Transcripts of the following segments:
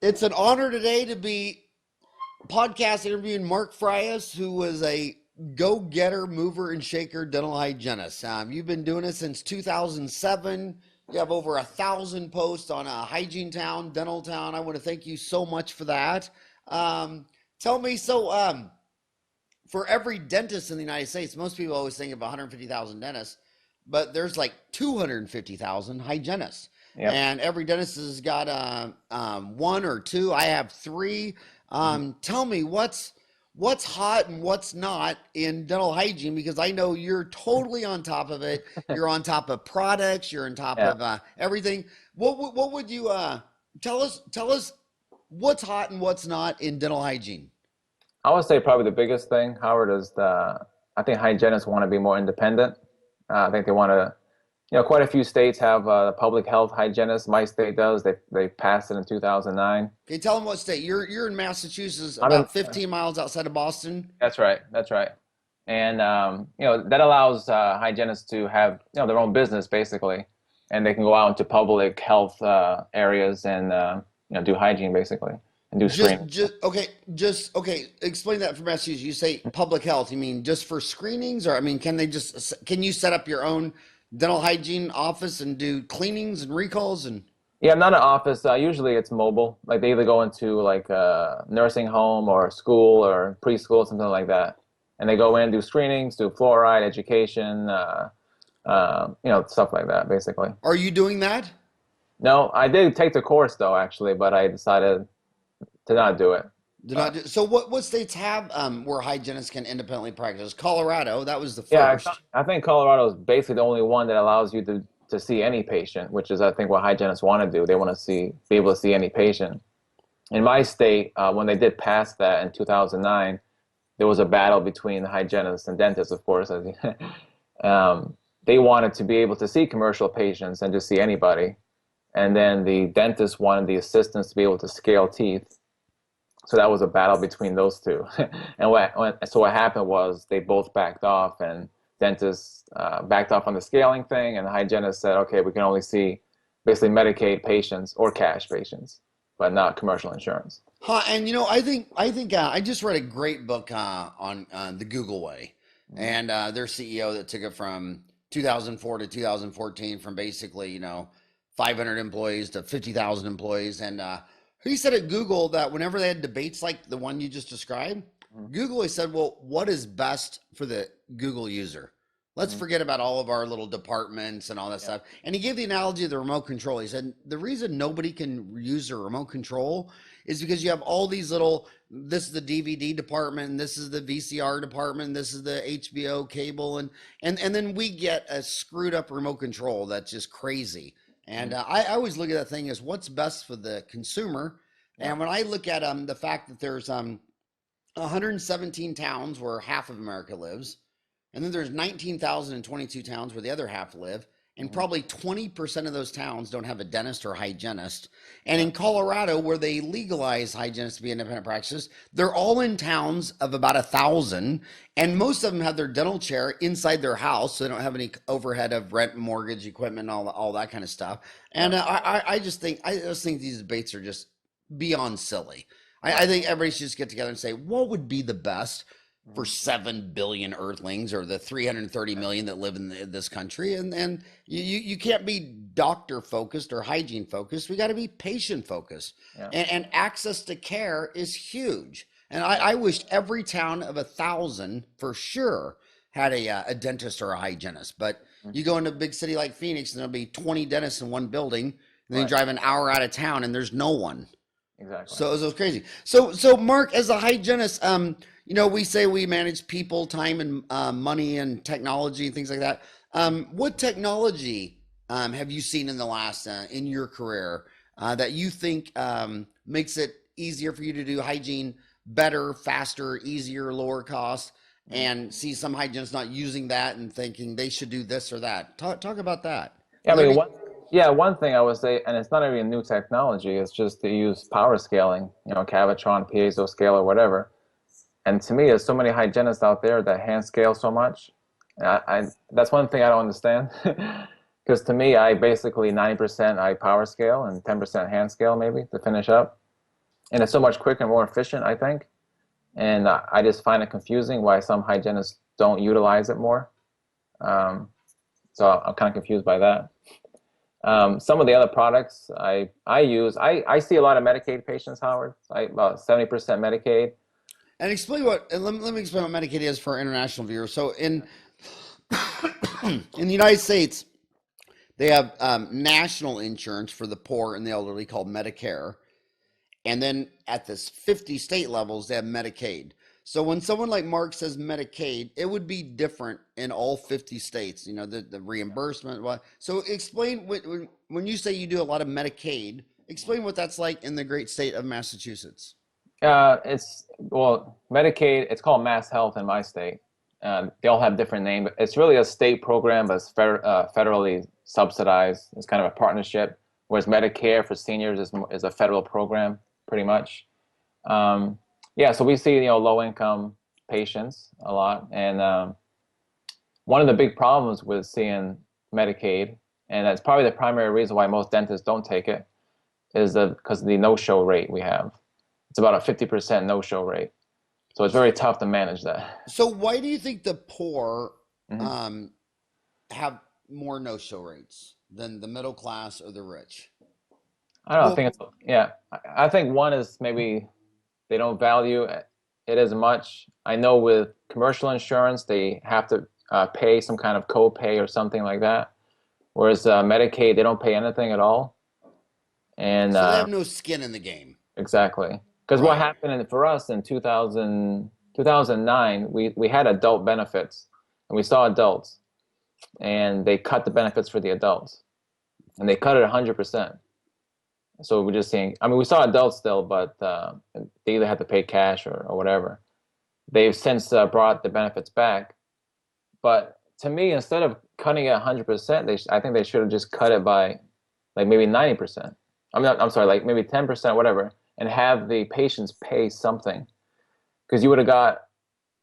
It's an honor today to be podcast interviewing Mark Frias, who was a go-getter, mover, and shaker dental hygienist. You've been doing it since 2007. You have over 1,000 posts on HygieneTown, DentalTown. I want to thank you so much for that. Tell me, for every dentist in the United States, most people always think of 150,000 dentists, but there's like 250,000 hygienists. Yep. And every dentist has got one or two. I have three. Tell me what's hot and what's not in dental hygiene, because I know you're totally on top of it. You're on top of products. You're on top of everything. What would you tell us? Tell us what's hot and what's not in dental hygiene. I would say probably the biggest thing, Howard, is I think hygienists want to be more independent. I think they want to, quite a few states have public health hygienists. My state does. They passed it in 2009. Okay, tell them what state. You're in Massachusetts, about 15 miles outside of Boston. That's right. And that allows hygienists to have their own business basically, and they can go out into public health areas and do hygiene basically and do screening. Okay. Explain that for Massachusetts. You say public health. You mean just for screenings, or can you set up your own dental hygiene office and do cleanings and recalls and? Yeah, not an office. Usually it's mobile. Like they either go into like a nursing home or school or preschool, something like that. And they go in, do screenings, do fluoride, education, stuff like that, basically. Are you doing that? No, I did take the course though, actually, but I decided to not do it. So what states have where hygienists can independently practice? Colorado, that was the first. Yeah, I think Colorado is basically the only one that allows you to see any patient, which is I think what hygienists want to do. They want to be able to see any patient. In my state, when they did pass that in 2009, there was a battle between the hygienists and dentists, of course. They wanted to be able to see commercial patients and just see anybody. And then the dentists wanted the assistants to be able to scale teeth. So that was a battle between those two. And so what happened was they both backed off, and dentists backed off on the scaling thing, and the hygienists said, okay, we can only see basically Medicaid patients or cash patients, but not commercial insurance. And I think I just read a great book on the Google way, and their CEO that took it from 2004 to 2014, from basically 500 employees to 50,000 employees, and he said at Google that whenever they had debates like the one you just described, Google always said, well, what is best for the Google user? Let's forget about all of our little departments and all that stuff. And he gave the analogy of the remote control. He said, the reason nobody can use a remote control is because you have all these this is the DVD department, and this is the VCR department, and this is the HBO cable. And then we get a screwed up remote control that's just crazy. And I always look at that thing as what's best for the consumer. And when I look at the fact that there's 117 towns where half of America lives, and then there's 19,022 towns where the other half live, and probably 20% of those towns don't have a dentist or hygienist. And in Colorado, where they legalize hygienists to be independent practices, they're all in towns of about 1,000, and most of them have their dental chair inside their house, so they don't have any overhead of rent, mortgage, equipment, all that kind of stuff. And I just think these debates are just beyond silly. I think everybody should just get together and say, what would be the best for 7 billion earthlings, or the 330 million that live in this country? And you can't be doctor focused or hygiene focused. We got to be patient focused. And access to care is huge. And I wished every town of 1,000 for sure had a dentist or a hygienist. But you go into a big city like Phoenix, and there'll be 20 dentists in one building, and then you drive an hour out of town and there's no one. Exactly. So it was crazy. So Mark, as a hygienist, we say we manage people, time, and money, and technology and things like that. What technology have you seen in the last in your career that you think makes it easier for you to do hygiene better, faster, easier, lower cost, and see some hygienists not using that and thinking they should do this or that? Talk about that. One thing I would say, and it's not even a new technology, it's just to use power scaling, Cavitron, piezo scale, or whatever. And to me, there's so many hygienists out there that hand scale so much. That's one thing I don't understand. Because to me, I basically 90% I power scale and 10% hand scale maybe to finish up. and it's so much quicker and more efficient, I think. And I just find it confusing why some hygienists don't utilize it more. Um, so I'm kind of confused by that. Some of the other products I use, I see a lot of Medicaid patients, Howard. About 70% Medicaid. And explain what, and let me explain what Medicaid is for our international viewers. So in the United States, they have national insurance for the poor and the elderly called Medicare. And then at this 50 state levels, they have Medicaid. So when someone like Mark says Medicaid, it would be different in all 50 states, you know, the reimbursement. So explain when you say you do a lot of Medicaid, explain what that's like in the great state of Massachusetts. Well, Medicaid, it's called Mass Health in my state. They all have different names. It's really a state program, but it's federally subsidized. It's kind of a partnership, whereas Medicare for seniors is a federal program, pretty much. Yeah, so we see, you know, low-income patients a lot. And one of the big problems with seeing Medicaid, and that's probably the primary reason why most dentists don't take it, is because of the no-show rate we have. It's about a 50% no-show rate. So it's very tough to manage that. So why do you think the poor Mhm. have more no-show rates than the middle class or the rich? I don't know, I Well, think yeah. I think one is maybe they don't value it as much. I know with commercial insurance, they have to pay some kind of copay or something like that. Whereas Medicaid, they don't pay anything at all. And so they have no skin in the game. exactly. Because what Right. happened for us in 2009, we had adult benefits and we saw adults and they cut the benefits for the adults and they cut it 100%. So we're just seeing, I mean, we saw adults still, but they either had to pay cash or whatever. They've since brought the benefits back. But to me, instead of cutting it 100%, I think they should have just cut it by like maybe 90%. I'm sorry, like maybe 10%, whatever, and have the patients pay something. Because you would have got,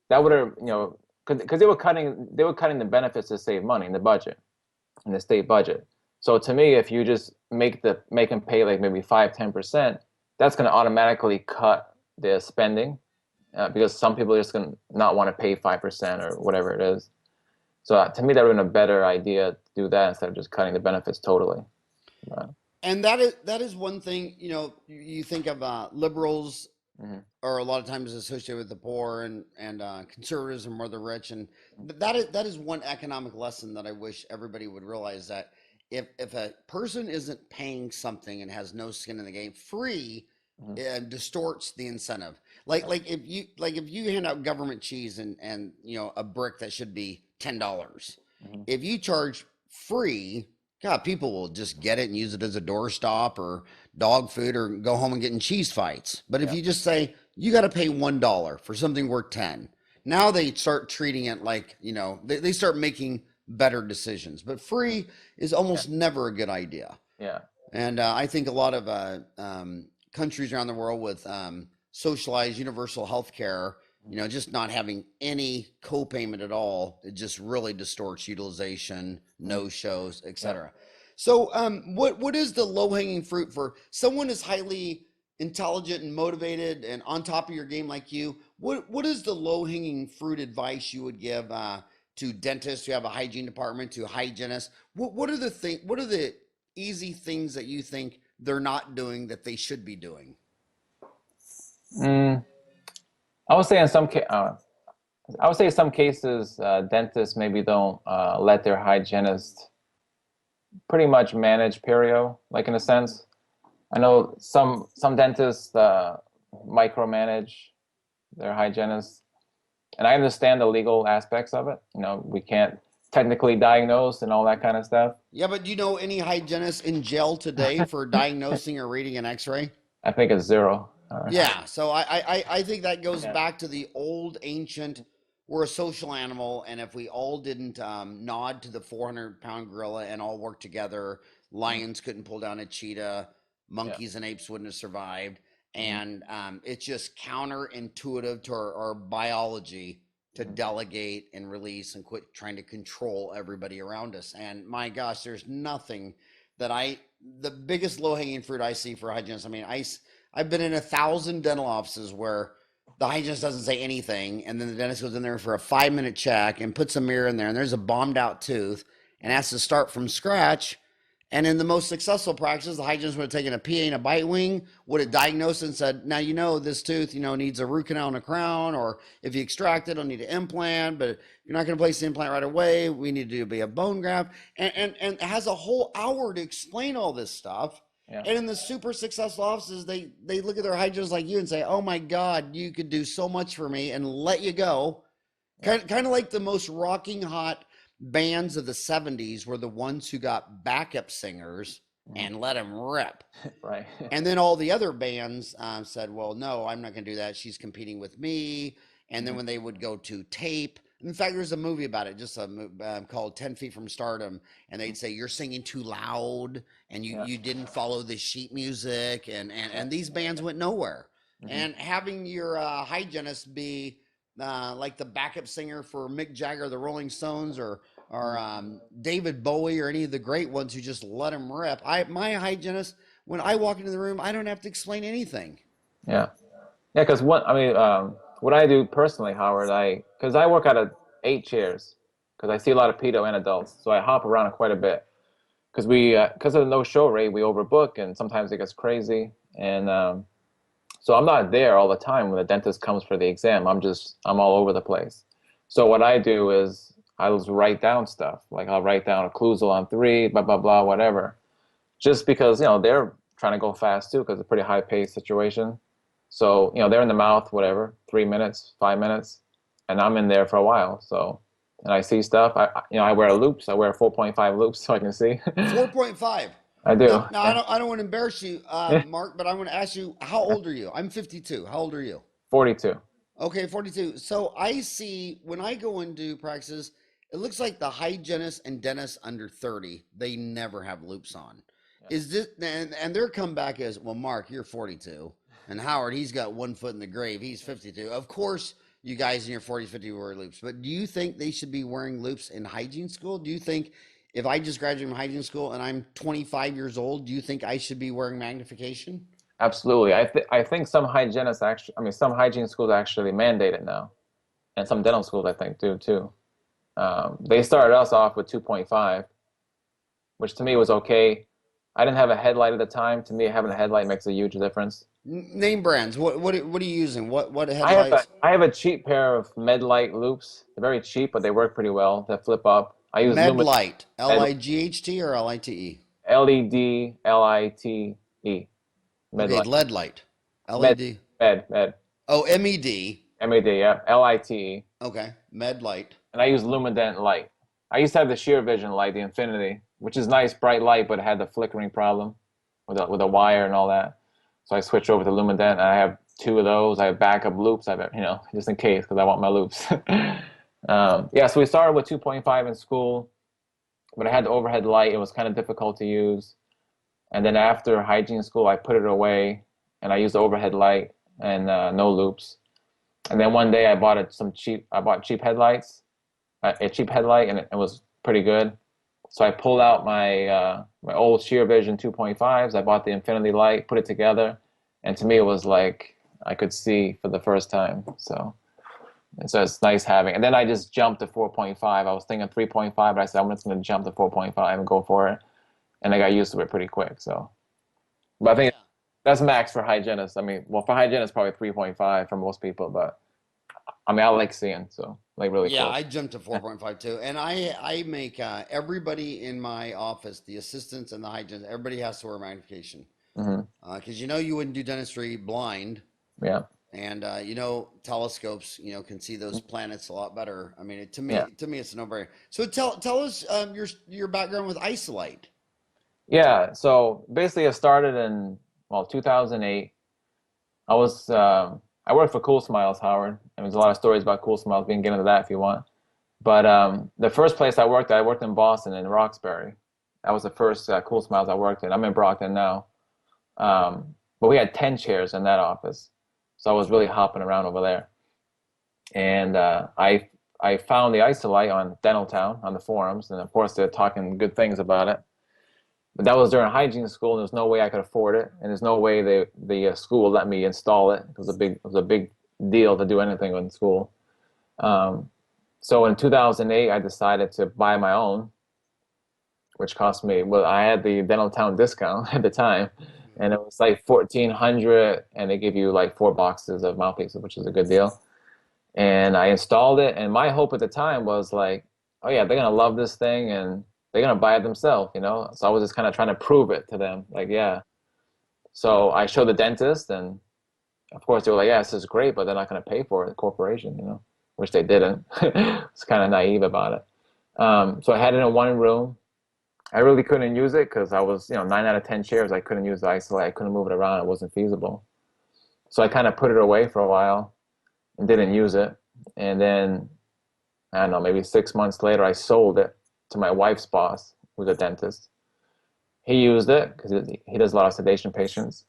that would have, you know, because they were cutting the benefits to save money in the budget, in the state budget. So to me, if you just make them pay like maybe 5-10%, that's going to automatically cut the spending because some people are just going to not want to pay 5% or whatever it is. So to me, that would have been a better idea to do that instead of just cutting the benefits totally. Uh, And that is one thing, you know, you think of liberals mhm, are a lot of times associated with the poor and conservatives are more the rich. And mhm, that is one economic lesson that I wish everybody would realize that if a person isn't paying something and has no skin in the game, free mhm, distorts the incentive. yeah, Like if you hand out government cheese and you know a brick that should be $10, mhm, if you charge free, God, people will just get it and use it as a doorstop or dog food or go home and get in cheese fights. But if yeah, you just say you got to pay $1 for something worth 10, now they start treating it like, you know, they start making better decisions. But free is yeah, almost never a good idea. yeah, And I think a lot of countries around the world with socialized universal health care, you mhm, know, just not having any co-payment at all, it just really distorts utilization, mhm, no shows, yeah. etc. So, what is the low-hanging fruit for someone is highly intelligent and motivated and on top of your game like you? What is the low-hanging fruit advice you would give to dentists who have a hygiene department, to hygienists? What are the thing? What are the easy things that you think they're not doing that they should be doing? Mm, I would say I would say in some cases, dentists maybe don't let their hygienist pretty much manage perio, like in a sense. I know some dentists micromanage their hygienists, and I understand the legal aspects of it. You know, we can't technically diagnose and all that kind of stuff. Yeah, but do you know any hygienists in jail today for diagnosing or reading an X-ray? I think it's zero. Yeah, so I think that goes Yeah. back to the old ancient. We're a social animal, and if we all didn't nod to the 400-pound gorilla and all work together, Mhm. lions couldn't pull down a cheetah, Yeah. monkeys and apes wouldn't have survived. Mhm. And it's just counterintuitive to our biology to Mhm. delegate and release and quit trying to control everybody around us. And my gosh, there's nothing that the biggest low hanging fruit I see for hygienists. I mean, I've been in 1,000 dental offices where the hygienist doesn't say anything, and then the dentist goes in there for a 5-minute check and puts a mirror in there, and there's a bombed out tooth, and has to start from scratch. And in the most successful practices, the hygienist would have taken a PA and a bite wing, would have diagnosed and said, now, this tooth, needs a root canal and a crown, or if you extract it, it'll need an implant, but you're not going to place the implant right away. We need to be a bone graft. And has a whole hour to explain all this stuff. Yeah. And in the super successful offices, they look at their hygienists like you and say, oh my God, you could do so much for me, and let you go. Yeah. Kind of like the most rocking hot bands of the 70s were the ones who got backup singers and let them rip. Right. And then all the other bands said, well, no, I'm not going to do that. She's competing with me. And then when they would go to tape, in fact, there's a movie about it, just called 10 Feet from Stardom. And they'd say, you're singing too loud and you didn't follow the sheet music. And these bands went nowhere. And having your hygienist be like the backup singer for Mick Jagger, the Rolling Stones, or David Bowie, or any of the great ones who just let him rip. My hygienist, when I walk into the room, I don't have to explain anything. Yeah, because what I do personally, Howard, because I work out of 8 chairs, because I see a lot of pedo and adults, so I hop around quite a bit. Because because of the no show rate, we overbook, and sometimes it gets crazy, and so I'm not there all the time when the dentist comes for the exam. I'm all over the place. So what I do is I'll just write down stuff. Like I'll write down occlusal on 3, blah, blah, blah, whatever. Just because, they're trying to go fast too, because it's a pretty high paced situation. So, they're in the mouth, whatever, 3 minutes, 5 minutes, and I'm in there for a while. So, and I see stuff. I wear loops. I wear 4.5 loops so I can see. 4.5. I do. Now I don't want to embarrass you, Mark, but I want to ask you, how old are you? I'm 52. How old are you? 42. Okay, 42. So I see when I go into practices, it looks like the hygienists and dentists under 30, they never have loops on. Yeah. Is this, and their comeback is, well, Mark, you're 42, and Howard, he's got 1 foot in the grave. He's 52. Of course, you guys in your 40s, 50 wear loops, but do you think they should be wearing loops in hygiene school? Do you think if I just graduated from hygiene school and I'm 25 years old, do you think I should be wearing magnification? Absolutely. I think some hygienists some hygiene schools actually mandate it now, and some dental schools I think do too. They started us off with 2.5, which to me was okay. I didn't have a headlight at the time. To me, having a headlight makes a huge difference. Name brands. What are you using? What headlights? I have a cheap pair of Medlight loops. They're very cheap, but they work pretty well. They flip up. I use Medlight. L-I-G-H-T or L-I-T-E? L-E-D-L-I-T-E. Okay, lead light. LED. Med. Oh, M-E-D. M-E-D, yeah. L-I-T-E. Okay, Med light. And I use Luminedent light. I used to have the sheer vision light, the Infinity, which is nice, bright light, but it had the flickering problem with a wire and all that. So I switched over to Luminedent, and I have 2 of those. I have backup loops. I have, just in case, because I want my loops. So we started with 2.5 in school, but I had the overhead light. It was kind of difficult to use. And then after hygiene school, I put it away, and I used the overhead light and no loops. And then one day I bought cheap headlights, a cheap headlight, and it was pretty good. So I pulled out my old sheer vision 2.5s. I bought the Infinity light, put it together, and to me it was like I could see for the first time. So it's nice having. And then I just jumped to 4.5. I was thinking 3.5, but I said I'm just going to jump to 4.5 and go for it. And I got used to it pretty quick. So, but I think that's max for hygienists. For hygienists probably 3.5 for most people, but I like seeing, so really yeah, close. I jumped to 4.5 too, and I make everybody in my office, the assistants and the hygienists, everybody has to wear magnification, because you wouldn't do dentistry blind. Yeah. And telescopes can see those planets a lot better. To me it's a no-brainer. So tell us your background with Isolite. Yeah, so basically I started in 2008. I worked for Cool Smiles, Howard, and there's a lot of stories about Cool Smiles. We can get into that if you want. But the first place I worked in Boston, in Roxbury. That was the first Cool Smiles I worked in. I'm in Brockton now. But we had 10 chairs in that office. So I was really hopping around over there. And I found the Isolite on DentalTown, on the forums. And of course, they're talking good things about it. But that was during hygiene school, and there's no way I could afford it, and there's no way the school would let me install it. It was a big deal to do anything in school. Um, so in 2008, I decided to buy my own, which cost me, well, I had the DentalTown discount at the time, and it was like 1,400, and they give you like 4 boxes of mouthpieces, which is a good deal. And I installed it, and my hope at the time was like, oh yeah, they're gonna love this thing, and they're gonna buy it themselves, you know. So I was just kind of trying to prove it to them, like, yeah. So I showed the dentist, and of course they were like, yeah, this is great, but they're not gonna pay for it, the corporation, you know, which they didn't. It's kind of naive about it. So I had it in one room. I really couldn't use it because I was, 9 out of 10 chairs. I couldn't use the Isolite. I couldn't move it around. It wasn't feasible. So I kind of put it away for a while and didn't use it. And then, I don't know, maybe 6 months later, I sold it to my wife's boss, who's a dentist. He used it because he does a lot of sedation patients.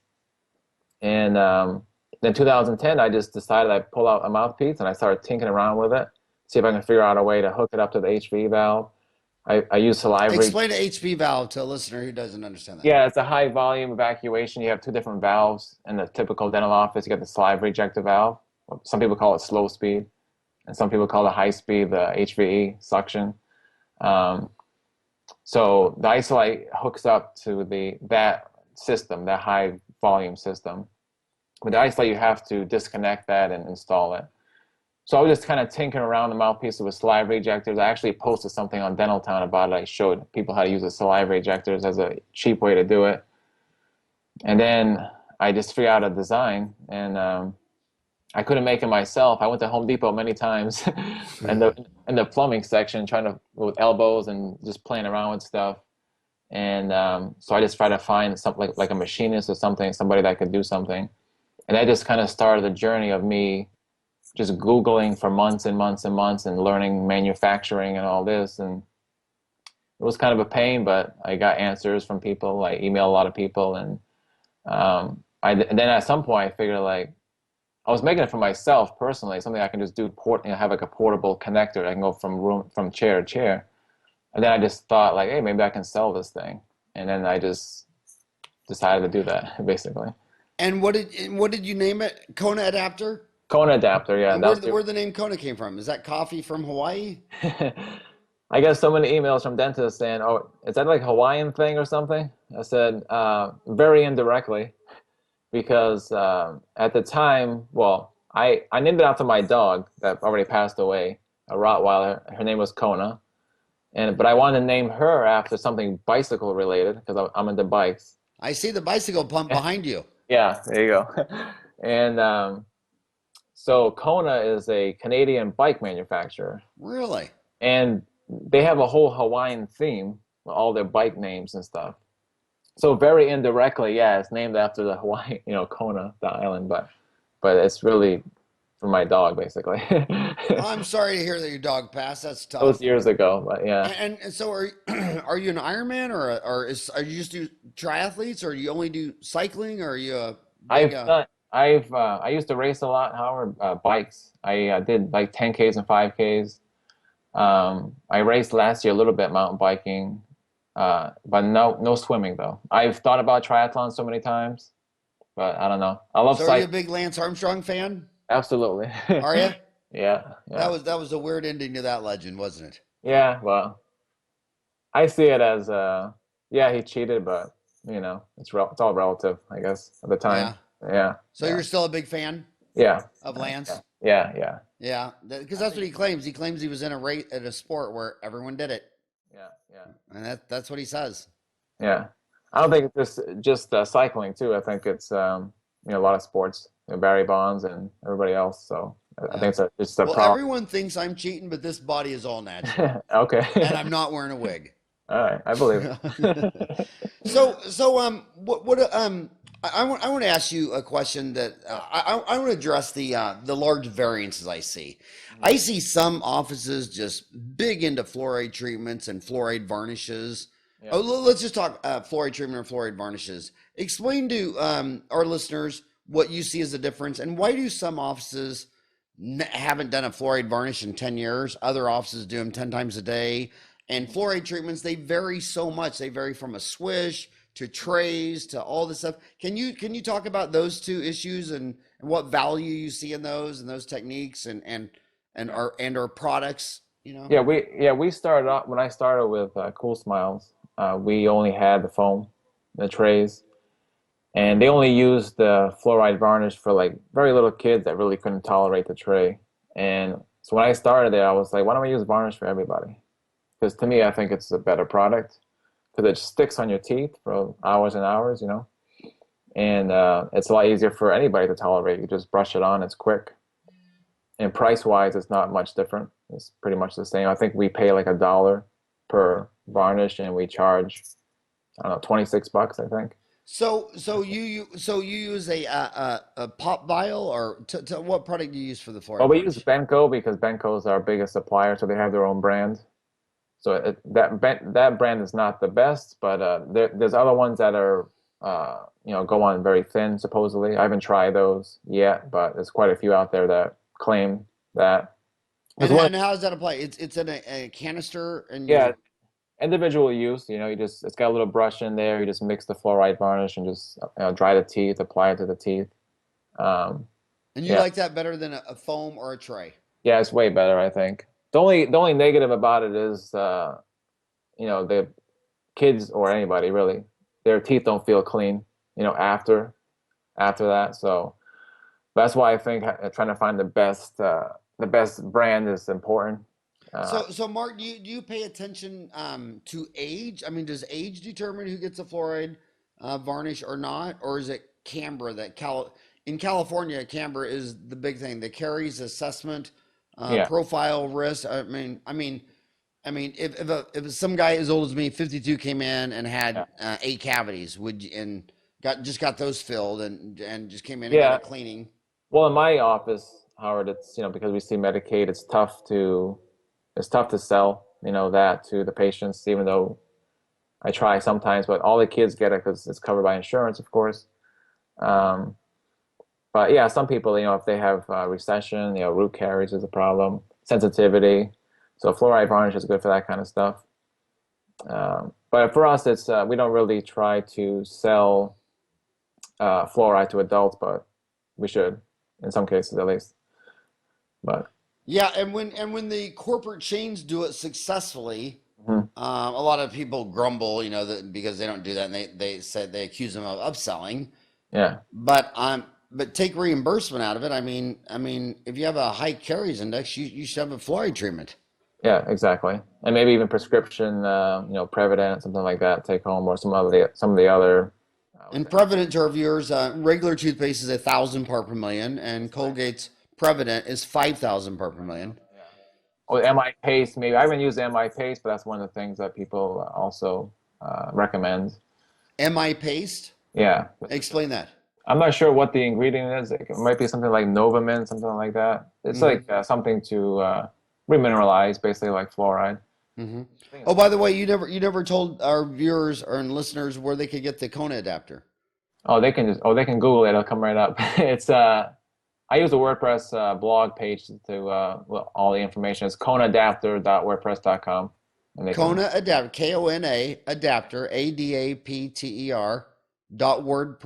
And then 2010, I just decided I'd pull out a mouthpiece and I started tinkering around with it, see if I can figure out a way to hook it up to the HV valve. I use saliva. Explain the HV valve to a listener who doesn't understand that. Yeah, it's a high volume evacuation. You have 2 different valves in the typical dental office. You got the saliva ejector valve. Some people call it slow speed, and some people call it high speed, the HVE suction. So the Isolite hooks up to that system, that high volume system. With the Isolite, you have to disconnect that and install it. So I was just kind of tinkering around the mouthpieces with saliva ejectors. I actually posted something on DentalTown about it. I showed people how to use the saliva ejectors as a cheap way to do it. And then I just figured out a design, and I couldn't make it myself. I went to Home Depot many times in the plumbing section, trying to with elbows and just playing around with stuff. And so I just tried to find something like a machinist or something, somebody that could do something. And that just kind of started the journey of me just Googling for months and months and months and learning manufacturing and all this. And it was kind of a pain, but I got answers from people. I emailed a lot of people. And and then at some point I figured, like, I was making it for myself personally, something I can just do, have like a portable connector. I can go from chair to chair. And then I just thought, like, hey, maybe I can sell this thing. And then I just decided to do that, basically. And what did you name it? Kona adapter? Kona adapter, yeah. Where the name Kona came from? Is that coffee from Hawaii? I get so many emails from dentists saying, oh, is that like a Hawaiian thing or something? I said, very indirectly, because at the time, well, I named it after my dog that already passed away, a Rottweiler. Her name was Kona. But I wanted to name her after something bicycle related because I'm into bikes. I see the bicycle pump behind you. Yeah, there you go. And so Kona is a Canadian bike manufacturer. Really? And they have a whole Hawaiian theme with all their bike names and stuff. So very indirectly, yeah, it's named after the Hawaii, Kona, the island, but it's really for my dog, basically. I'm sorry to hear that your dog passed. That's tough. That was years ago, but yeah. And so are you an Ironman or are you just do triathletes, or do you only do cycling, or are you a big, I used to race a lot, Howard, bikes. I did like 10Ks and 5Ks. I raced last year a little bit mountain biking, but no swimming though. I've thought about triathlon so many times, but I don't know. I love cycling. Are you a big Lance Armstrong fan? Absolutely. Are you? Yeah. That was a weird ending to that legend, wasn't it? Yeah, well, I see it as yeah, he cheated, but it's all relative, I guess, at the time. Yeah. So you're still a big fan? Yeah. Of Lance? Yeah. Yeah, because that's what he claims. He claims he was in a sport where everyone did it. Yeah. And that's what he says. Yeah. I don't think it's just cycling too. I think it's a lot of sports. Barry Bonds and everybody else. So I think it's a problem. Everyone thinks I'm cheating, but this body is all natural. Okay. And I'm not wearing a wig. All right, I believe it. I want to ask you a question that I want to address the large variances I see. I see some offices just big into fluoride treatments and fluoride varnishes. Yeah. Oh, let's just talk fluoride treatment or fluoride varnishes. Explain to our listeners what you see as a difference, and why do some offices haven't done a fluoride varnish in 10 years? Other offices do them 10 times a day. And fluoride treatments, they vary so much. They vary from a swish to trays to all this stuff. Can you talk about those two issues and what value you see in those and those techniques and our products? We started off when I started with Cool Smiles. We only had the foam, the trays, and they only used the fluoride varnish for like very little kids that really couldn't tolerate the tray. And so when I started there, I was like, why don't we use varnish for everybody? Because to me, I think it's a better product because it sticks on your teeth for hours and hours, and it's a lot easier for anybody to tolerate. You just brush it on, it's quick. And price-wise, it's not much different. It's pretty much the same. I think we pay like $1 per varnish, and we charge, I don't know, $26, I think. So you use a pop vial or what product do you use for the Well, fluoride we use varnish? Benco because Benco is our biggest supplier, so they have their own brand. So that brand is not the best, but there's other ones that are go on very thin supposedly. I haven't tried those yet, but there's quite a few out there that claim that. And how does that apply? It's in a canister and Yeah, you individual use. It's got a little brush in there. You just mix the fluoride varnish and just dry the teeth, apply it to the teeth. Um, and you yeah, like that better than a foam or a tray. yeah, it's way better, I think. The only negative about it is the kids or anybody really, their teeth don't feel clean, after that. So that's why I think trying to find the best brand is important. Uh, So Mark, do you pay attention to age? I mean, does age determine who gets a fluoride varnish or not, or is it Canberra in California? Canberra is the big thing. The caries assessment yeah, profile risk. If some guy as old as me, 52, came in and yeah, had 8 cavities, and got those filled and just came in and got a yeah. cleaning. Well, in my office, Howard, it's because we see Medicaid, it's tough to sell that to the patients, even though I try sometimes. But all the kids get it because it's covered by insurance, of course. Um, but yeah, some people, if they have recession, root caries is a problem, sensitivity. So fluoride varnish is good for that kind of stuff. But for us, it's we don't really try to sell fluoride to adults, but we should in some cases at least. But Yeah, and when the corporate chains do it successfully, mhm, a lot of people grumble, that because they don't do that, and they said they accuse them of upselling. yeah, But take reimbursement out of it. I mean, if you have a high caries index, you should have a fluoride treatment. yeah, exactly, and maybe even prescription, Prevident, something like that, take home, or some of the other. I would And say, Prevident to our viewers, regular toothpaste is 1,000 part per million, and basically. Colgate's Prevident is 5,000 part per million. Yeah. Or MI paste, maybe I haven't used MI paste, but that's one of the things that people also recommend. Mi paste, Yeah, explain that. I'm not sure what the ingredient is. It might be something like Novamin, something like that. It's Hmm. like something to remineralize, basically like fluoride. Hmm. I think Oh, it's by the way, you never told our viewers or listeners where they could get the Kona adapter. they can Google it. It'll come right up. It's I use a WordPress blog page to well, all the information. It's konadapter.wordpress.com, and they can Kona adapter, Kona adapter, adapter .wordpress.com.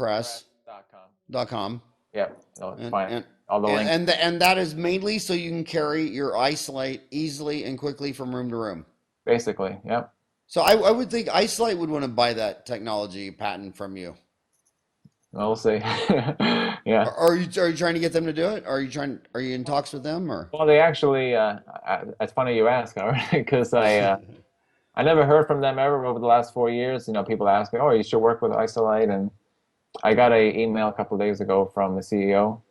press.com. Yep, you'll And find and all the links. and that is mainly so you can carry your Isolite easily and quickly from room to room. Basically, yep. So I would think Isolite would want to buy that technology patent from you. Well, we'll see. Yeah. Are you trying to get them to do it? Are you in talks with them or? Well, they actually. It's funny you ask, because I never heard from them ever over the last 4 years. People ask me, "Oh, you should work with Isolite," and I got a email a couple of days ago from the CEO,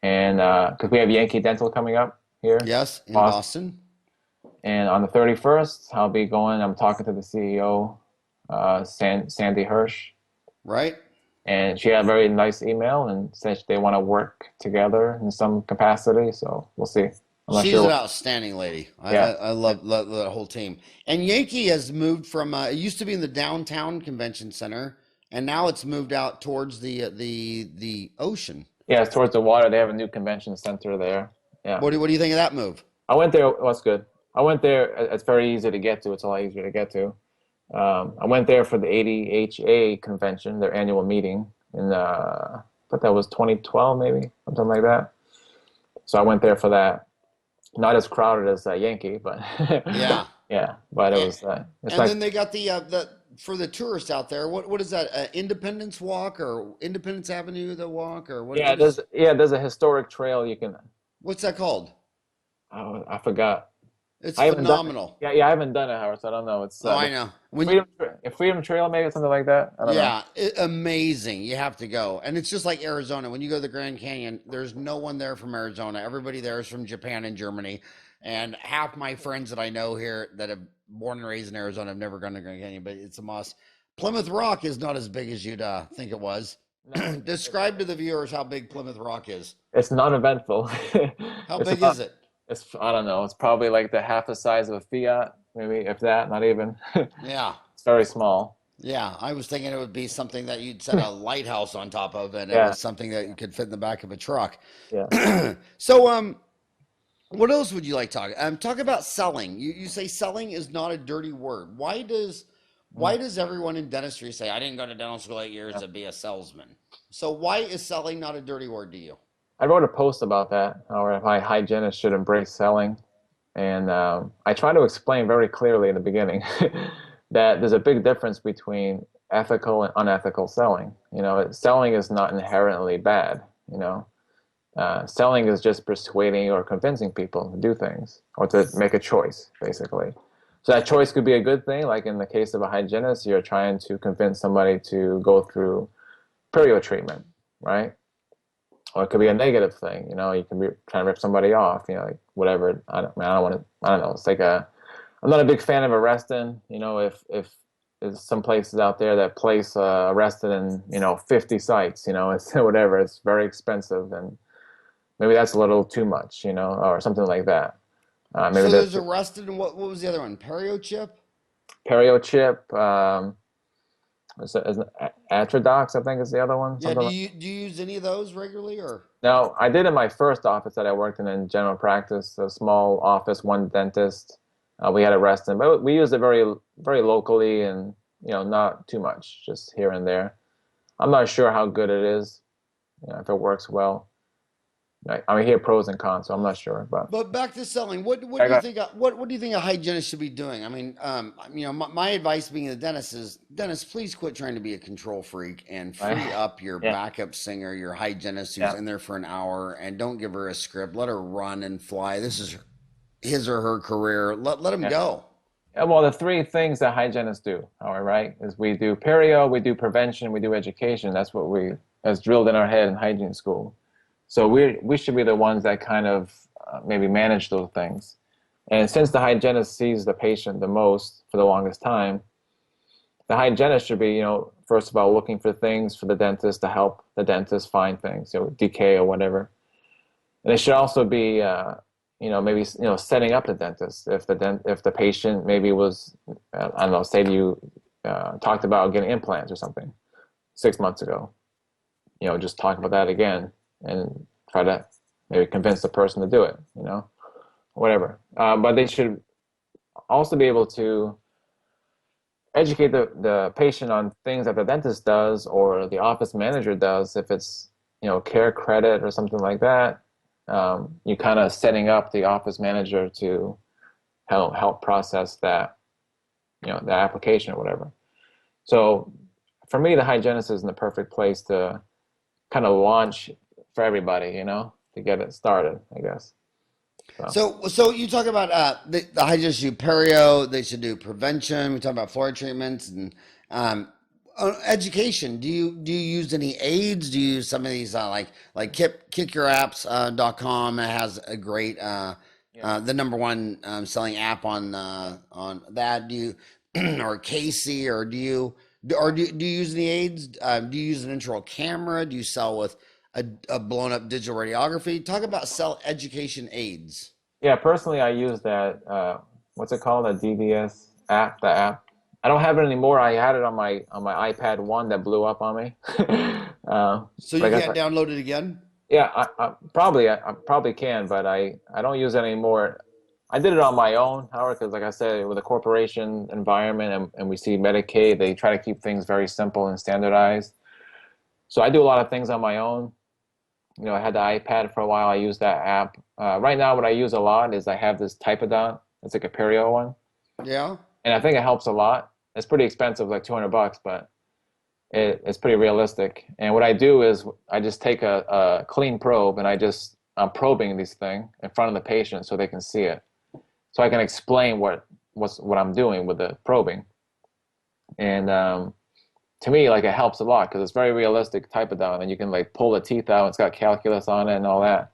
and because we have Yankee Dental coming up here, Yes, in Boston, Boston, and on the 31st, I'll be going. I'm talking to the CEO, Sandy Hirsch, right? and she had a very nice email and said they want to work together in some capacity. So we'll see. I'm not She's sure an what. outstanding lady. I, I, Yeah, I love the whole team. And Yankee has moved from it used to be in the downtown convention center, and now it's moved out towards the ocean. yeah, it's towards the water. They have a new convention center there. Yeah, What do you think of that move? I went there. It was good. I went there. It's very easy to get to. It's a lot easier to get to. I went there for the ADHA convention, their annual meeting in I thought that was 2012, maybe something like that. So I went there for that. Not as crowded as Yankee, but Yeah. yeah. But it And, was it's and nice. then they got the for the tourists out there. What is that? Independence Walk or Independence Avenue the walk or Yeah, what is there's a historic trail you can. what's that called? Oh, I forgot. It's I haven't done it. phenomenal. Yeah, I haven't done it, Howard. So I don't know. It's Oh, I the know. When Freedom Trail, maybe something like that. I don't know. Yeah, amazing. You have to go. And it's just like Arizona. When you go to the Grand Canyon, there's no one there from Arizona. Everybody there is from Japan and Germany. And half my friends that I know here that have born and raised in Arizona have never gone to Grand Canyon, but it's a must. Plymouth Rock is not as big as you'd think it was. No, Describe to the viewers how big Plymouth Rock is. it's non-eventful. How It's big about is it? it's I don't know. It's probably like the half the size of a Fiat, maybe if that, not even. Yeah. It's very small. Yeah. I was thinking it would be something that you'd set a lighthouse on top of, and it Yeah, was something that you could fit in the back of a truck. yeah. So, what else would you like to talk? Talk about selling. You say selling is not a dirty word. Mm, Why does everyone in dentistry say I didn't go to dental school 8 years yeah. to be a salesman? So why is selling not a dirty word to you? I wrote a post about that, or why hygienists should embrace selling, and I try to explain very clearly in the beginning that there's a big difference between ethical and unethical selling. Selling is not inherently bad. Selling is just persuading or convincing people to do things or to make a choice, basically. So that choice could be a good thing, like in the case of a hygienist, you're trying to convince somebody to go through perio treatment, right? Or it could be a negative thing. You can be trying to rip somebody off, like whatever. I don't want to. I don't know. It's like I'm not a big fan of arresting. If there's some places out there that place arrested in 50 sites, it's whatever. It's very expensive, and maybe that's a little too much, or something like that. Maybe So there's there's arrested and what was the other one? Perio chip? perio chip. Is Atrodox, I think, is the other one. Yeah. Something like. Do you use any of those regularly or? Now, I did in my first office that I worked in general practice, a small office, one dentist. We had arrested, but we used it very, very locally and, not too much, just here and there. I'm not sure how good it is, if it works well. I hear pros and cons, so I'm not sure, but But back to selling, what I do you got, think? What do you think a hygienist should be doing? I mean, my advice being a dentist is, dentist, please quit trying to be a control freak and free I, up your yeah, backup singer, your hygienist who's yeah, in there for an hour, and don't give her a script. Let her run and fly. This is his or her career. Let him yeah. go. Yeah, well, the three things that hygienists do, all right, is we do perio, we do prevention, we do education. That's what we has drilled in our head in hygiene school. So we should be the ones that kind of maybe manage those things. And since the hygienist sees the patient the most for the longest time, the hygienist should be, first of all, looking for things for the dentist to help the dentist find things, decay or whatever. And it should also be, maybe setting up the dentist if the patient maybe was, I don't know, say you talked about getting implants or something 6 months ago, just talk about that again and try to maybe convince the person to do it, whatever. But they should also be able to educate the patient on things that the dentist does or the office manager does. If it's, care credit or something like that, you kind of setting up the office manager to help process that, the application or whatever. So for me, the hygienist is in the perfect place to kind of launch for everybody, to get it started, I guess. So So you talk about the hygienists do perio. They should do prevention. We talk about fluoride treatments and um, education. Do you use any aids? Do you use some of these like kickyourapps.com has a great yeah, the number one selling app on that? Do you or Casey or do you use any aids? Do you use an internal camera? Do you sell with a blown up digital radiography? Talk about sell education aids. yeah. Personally, I use that. What's it called? A DVS app. The app. I don't have it anymore. I had it on my iPad 1 that blew up on me. So But I you guess can't download it again? yeah, I probably can, but I don't use it anymore. I did it on my own, Howard, because like I said, with a corporation environment and we see Medicaid, they try to keep things very simple and standardized. So I do a lot of things on my own. You know, I had the iPad for a while. I use that app. Right now, what I use a lot is I have this Typodont. It's like a Perio one, Yeah. and I think it helps a lot. It's pretty expensive, like $200, but it's pretty realistic. And what I do is I just take a clean probe and I'm probing this thing in front of the patient so they can see it, so I can explain what I'm doing with the probing. And to me, like it helps a lot because it's very realistic type of down, and you can like pull the teeth out. It's got calculus on it and all that.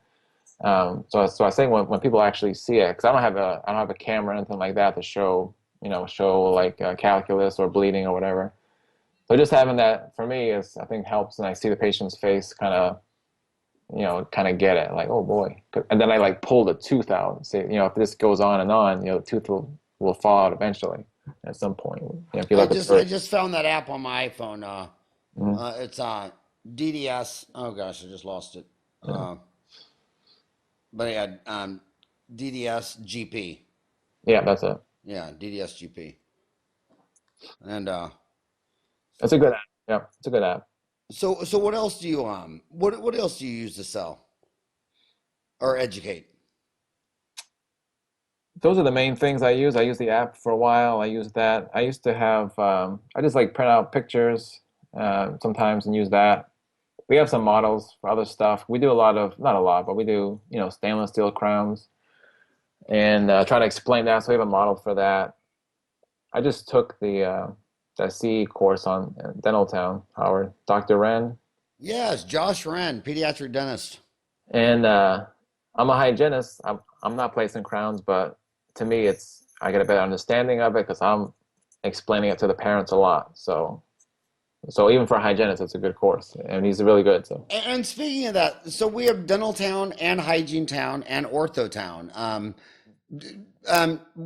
So I think when people actually see it, because I don't have a camera or anything like that to show like calculus or bleeding or whatever. So just having that for me is I think helps, and I see the patient's face kind of get it, like, oh boy. And then I like pull the tooth out and say, if this goes on and on, the tooth will fall out eventually at some point. If you look I just found that app on my iPhone. Mhm. It's DDS. Oh gosh, I just lost it. Yeah. But yeah, DDS GP. Yeah, that's it. Yeah, DDS GP. And It's a good app. Yeah, it's a good app. so what else do you what else do you use to sell or educate? Those are the main things I use. I use the app for a while. I use that. I used to have, I just like print out pictures sometimes and use that. We have some models for other stuff. We do a lot of, not a lot, but we do, stainless steel crowns and try to explain that. So we have a model for that. I just took the CE course on DentalTown, Howard, Dr. Ren. Yes, Josh Wren, pediatric dentist. And I'm a hygienist. I'm not placing crowns, but to me, I get a better understanding of it because I'm explaining it to the parents a lot. So even for a hygienist, it's a good course, and he's really good. So And speaking of that, so we have DentalTown and HygieneTown and OrthoTown.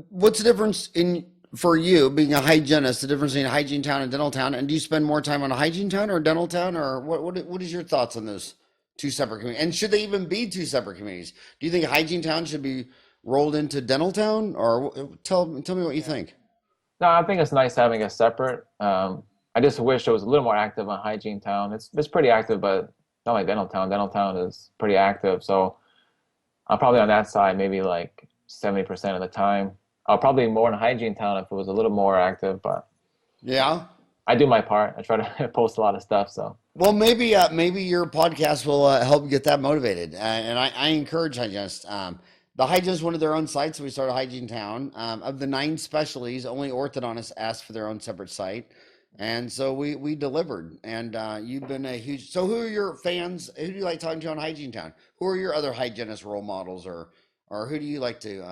What's the difference in for you being a hygienist? The difference between HygieneTown and DentalTown, and do you spend more time on HygieneTown or DentalTown, or what is your thoughts on those two separate communities? And should they even be two separate communities? Do you think HygieneTown should be rolled into DentalTown, or tell me what you think? no, I think it's nice having a separate. I just wish it was a little more active on Hygiene Town. It's pretty active, but not like Dental Town. Dental Town is pretty active, so I'm probably on that side maybe like 70% of the time. I'll probably be more in Hygiene Town if it was a little more active, but Yeah. I do my part. I try to post a lot of stuff, so Well, maybe your podcast will help get that motivated, and I encourage hygienists. The hygienists wanted their own site, so we started Hygiene Town. Of the 9 specialties, only orthodontists asked for their own separate site, and so we delivered. And you've been a huge. So, who are your fans? Who do you like talking to on Hygiene Town? Who are your other hygienist role models, or who do you like to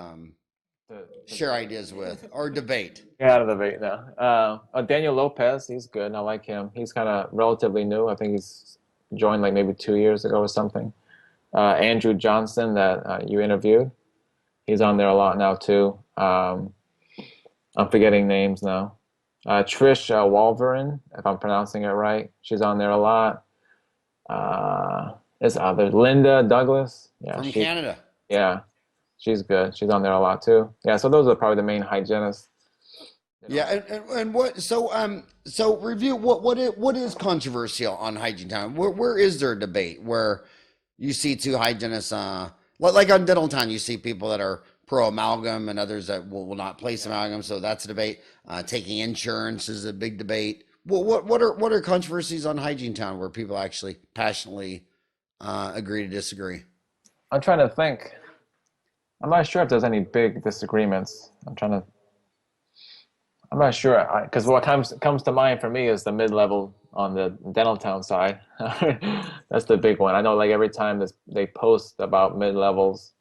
to share ideas with or debate? get out of the debate now. Daniel Lopez, he's good. I like him. He's kind of relatively new. I think he's joined like maybe 2 years ago or something. Andrew Johnson that you interviewed, he's on there a lot now too. I'm forgetting names now. Trish Walverin, if I'm pronouncing it right, she's on there a lot. There's Linda Douglas. From Canada. Yeah, she's good. She's on there a lot too. Yeah, so those are probably the main hygienists. Yeah, and what so review what is controversial on Hygiene Town? Where is there a debate where you see two hygienists like on Dental Town you see people that are pro amalgam and others that will not place amalgam, so that's a debate. Taking insurance is a big debate. What are controversies on Hygiene Town where people actually passionately agree to disagree? I'm trying to think. I'm not sure if there's any big disagreements. I'm not sure because what comes to mind for me is the mid-level on the Dental Town side. That's the big one. I know like every time they post about mid-levels,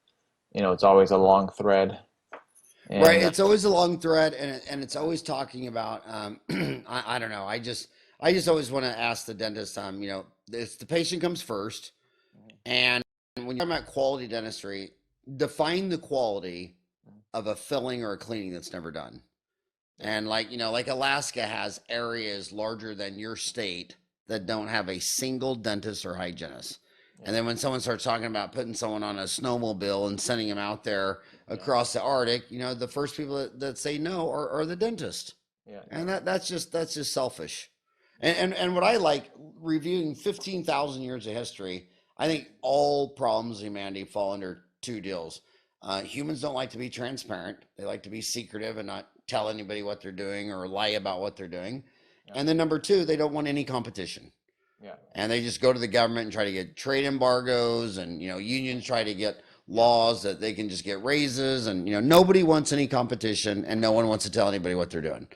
it's always a long thread. And, Right, it's always a long thread, and it's always talking about I don't know. I just always want to ask the dentist, it's the patient comes first, and when you're talking about quality dentistry, define the quality of a filling or a cleaning that's never done. And like Alaska has areas larger than your state that don't have a single dentist or hygienist. And then when someone starts talking about putting someone on a snowmobile and sending them out there across the Arctic, you know, the first people that say no are the dentist. Yeah. And that's just selfish. And what I like, reviewing 15,000 years of history, I think all problems of humanity fall under two deals. Humans don't like to be transparent. They like to be secretive and not tell anybody what they're doing or lie about what they're doing. Yeah. And then number two, they don't want any competition. Yeah. And they just go to the government and try to get trade embargoes, and, you know, unions try to get laws that they can just get raises, and, you know, nobody wants any competition and no one wants to tell anybody what they're doing.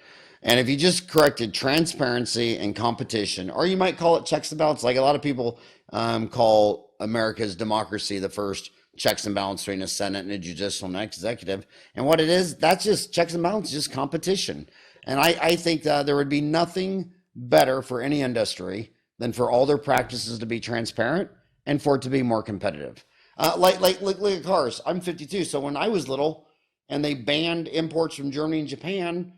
And if you just corrected transparency and competition, or you might call it checks and balances, like a lot of people call America's democracy the first checks and balances between a Senate and a judicial and executive. And what it is, that's just checks and balances, just competition. And I think that there would be nothing better for any industry than for all their practices to be transparent and for it to be more competitive. Look at cars. I'm 52. So when I was little and they banned imports from Germany and Japan,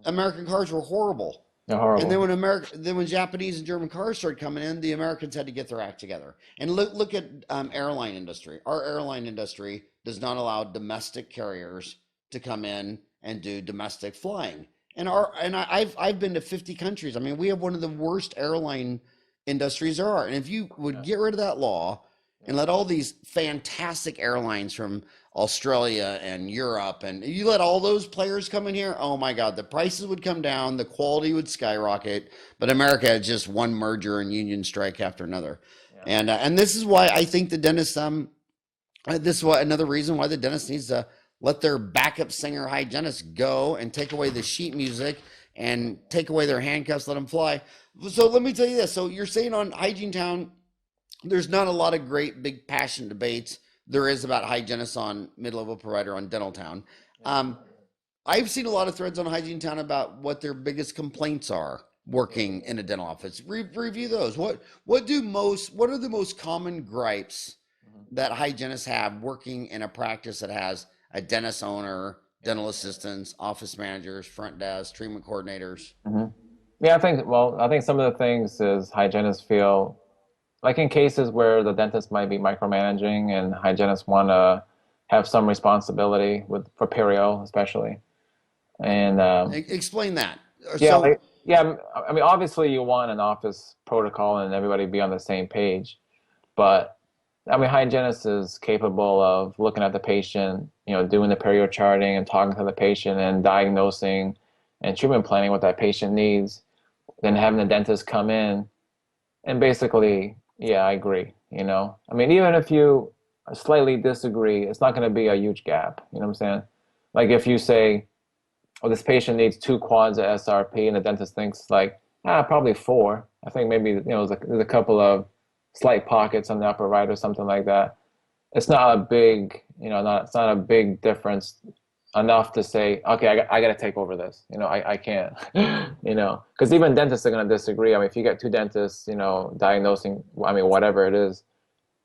American cars were horrible. They're horrible. And then when Japanese and German cars started coming in, the Americans had to get their act together. And look at airline industry. Our airline industry does not allow domestic carriers to come in and do domestic flying. I've been to 50 countries. I mean, we have one of the worst airline industries there are. And if you would get rid of that law and let all these fantastic airlines from Australia and Europe, and you let all those players come in here, oh my God, the prices would come down, the quality would skyrocket. But America had just one merger and union strike after another. Yeah. And this is why I think the dentist, this is why another reason why the dentist needs to let their backup singer hygienist go and take away the sheet music and take away their handcuffs, let them fly. So let me tell you this. So you're saying on HygieneTown, there's not a lot of great big passion debates. There is about hygienists on mid-level provider on DentalTown. I've seen a lot of threads on HygieneTown about what their biggest complaints are working in a dental office. Review those. What are the most common gripes that hygienists have working in a practice that has a dentist owner, dental assistants, office managers, front desk, treatment coordinators? Mm-hmm. Yeah, I think some of the things is hygienists feel like in cases where the dentist might be micromanaging and hygienists want to have some responsibility for Perio especially. And explain that. Yeah, I mean, obviously you want an office protocol and everybody be on the same page, but I mean, hygienist is capable of looking at the patient, you know, doing the Perio charting and talking to the patient and diagnosing and treatment planning what that patient needs, then having the dentist come in and basically, yeah, I agree, you know. I mean, even if you slightly disagree, it's not going to be a huge gap, you know what I'm saying? Like if you say, oh, this patient needs 2 quads of SRP and the dentist thinks like, probably 4. I think maybe, you know, there's a couple of slight pockets on the upper right or something like that. It's not a big, you know, it's not a big difference enough to say, okay, I got to take over this. You know, I can't, you know, because even dentists are going to disagree. I mean, if you get 2 dentists, you know, diagnosing, I mean, whatever it is,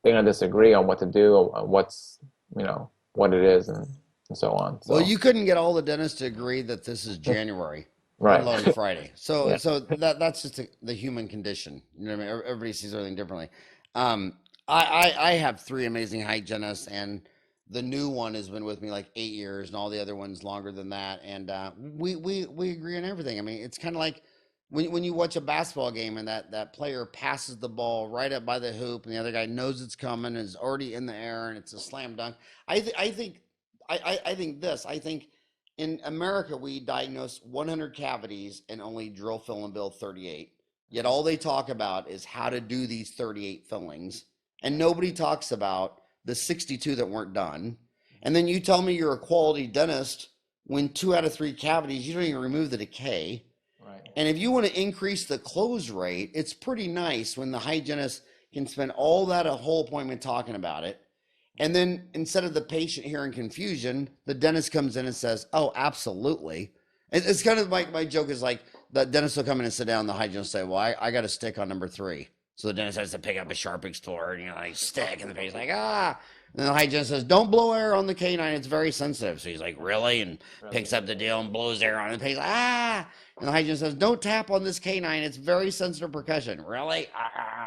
they're going to disagree on what to do, or what's, you know, what it is and so on. So. Well, you couldn't get all the dentists to agree that this is January. Right. Let alone Friday. So, so that's just the human condition. You know what I mean? Everybody sees everything differently. I have 3 amazing hygienists, and the new one has been with me like 8 years, and all the other ones longer than that. And we agree on everything. I mean, it's kind of like when you watch a basketball game and that player passes the ball right up by the hoop, and the other guy knows it's coming, and is already in the air, and it's a slam dunk. I think in America, we diagnose 100 cavities and only drill, fill, and build 38. Yet all they talk about is how to do these 38 fillings. And nobody talks about the 62 that weren't done. And then you tell me you're a quality dentist when 2 out of 3 cavities, you don't even remove the decay. Right. And if you want to increase the close rate, it's pretty nice when the hygienist can spend all that a whole appointment talking about it. And then instead of the patient hearing confusion, the dentist comes in and says, oh, absolutely. It's kind of like, my joke is like, the dentist will come in and sit down, the hygienist will say, well, I got a stick on number 3. So the dentist has to pick up a sharp explorer and, you know, like, stick, and the patient's like, ah. And the hygienist says, don't blow air on the canine, it's very sensitive. So he's like, really? And picks up the deal and blows air on it. And the patient's like, ah. And the hygienist says, don't tap on this canine, it's very sensitive percussion. Really?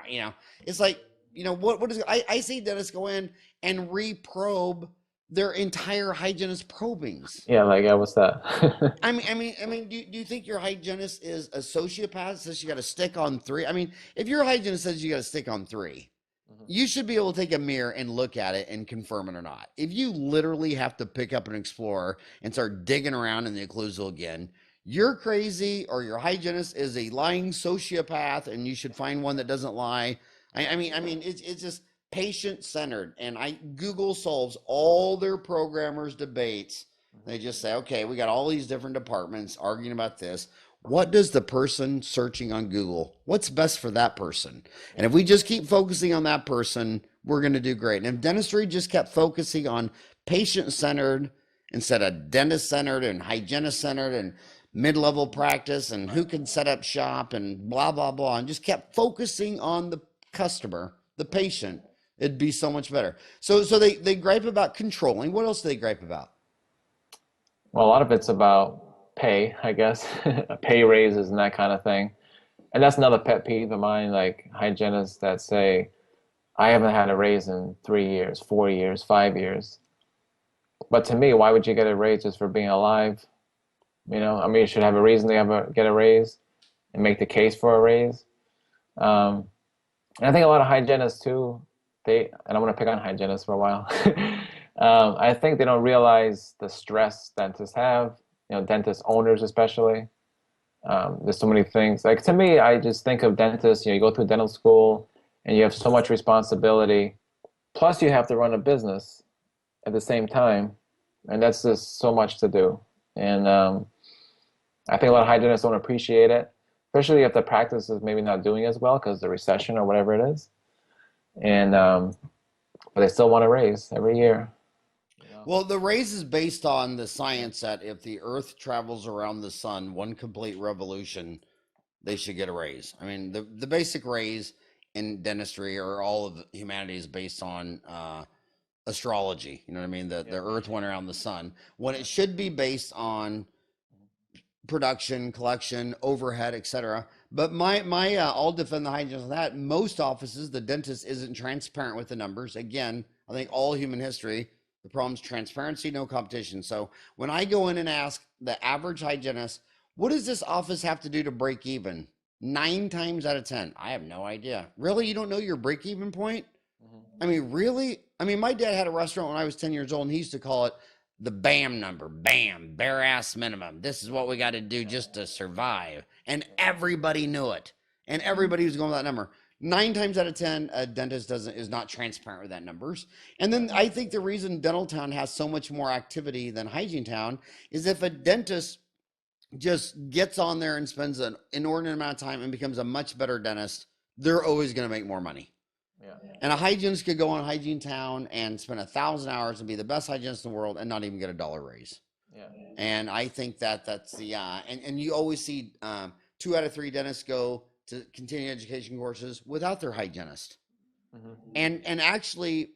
You know, it's like, you know, what is it? I see dentists go in and reprobe their entire hygienist probings. Yeah, like what's that? Do you think your hygienist is a sociopath? Says you got to stick on three. I mean, if your hygienist says you got to stick on three, you should be able to take a mirror and look at it and confirm it or not. If you literally have to pick up an Explorer and start digging around in the occlusal again, you're crazy, or your hygienist is a lying sociopath, and you should find one that doesn't lie. It's just patient centered, and Google solves all their programmers' debates. They just say, okay, we got all these different departments arguing about this. What does the person searching on Google, what's best for that person? And if we just keep focusing on that person, we're going to do great. And if dentistry just kept focusing on patient centered instead of dentist centered and hygienist centered and mid-level practice and who can set up shop and blah, blah, blah, and just kept focusing on the customer, the patient, it'd be so much better. So they gripe about controlling. What else do they gripe about? Well, a lot of it's about pay, I guess, pay raises and that kind of thing. And that's another pet peeve of mine, like hygienists that say, I haven't had a raise in 3 years, 4 years, 5 years. But to me, why would you get a raise just for being alive? You should have a reason to get a raise and make the case for a raise. And I think a lot of hygienists too, and I'm going to pick on hygienists for a while. I think they don't realize the stress dentists have, dentist owners especially. There's so many things. Like to me, I just think of dentists, you go through dental school and you have so much responsibility. Plus you have to run a business at the same time. And that's just so much to do. And I think a lot of hygienists don't appreciate it, especially if the practice is maybe not doing as well because of the recession or whatever it is. And but they still want to raise every year. Well, the raise is based on the science that if the Earth travels around the sun one complete revolution, they should get a raise. I mean, the basic raise in dentistry or all of humanity is based on astrology. You know what I mean? The Earth went around the sun when it should be based on production, collection, overhead, etc. But I'll defend the hygienist on that. Most offices, the dentist isn't transparent with the numbers. Again, I think all human history, the problem is transparency, no competition. So when I go in and ask the average hygienist, what does this office have to do to break even? 9 times out of 10, I have no idea. Really? You don't know your break even point? I mean, really? I mean, my dad had a restaurant when I was 10 years old, and he used to call it the BAM number. BAM, bare ass minimum. This is what we got to do just to survive. And everybody knew it. And everybody was going with that number. 9 times out of 10, a dentist is not transparent with that numbers. And then I think the reason DentalTown has so much more activity than HygieneTown is if a dentist just gets on there and spends an inordinate amount of time and becomes a much better dentist, they're always going to make more money. Yeah. And a hygienist could go on HygieneTown and spend 1,000 hours and be the best hygienist in the world and not even get a dollar raise. Yeah. And I think that's the and you always see 2 out of 3 dentists go to continuing education courses without their hygienist. And actually,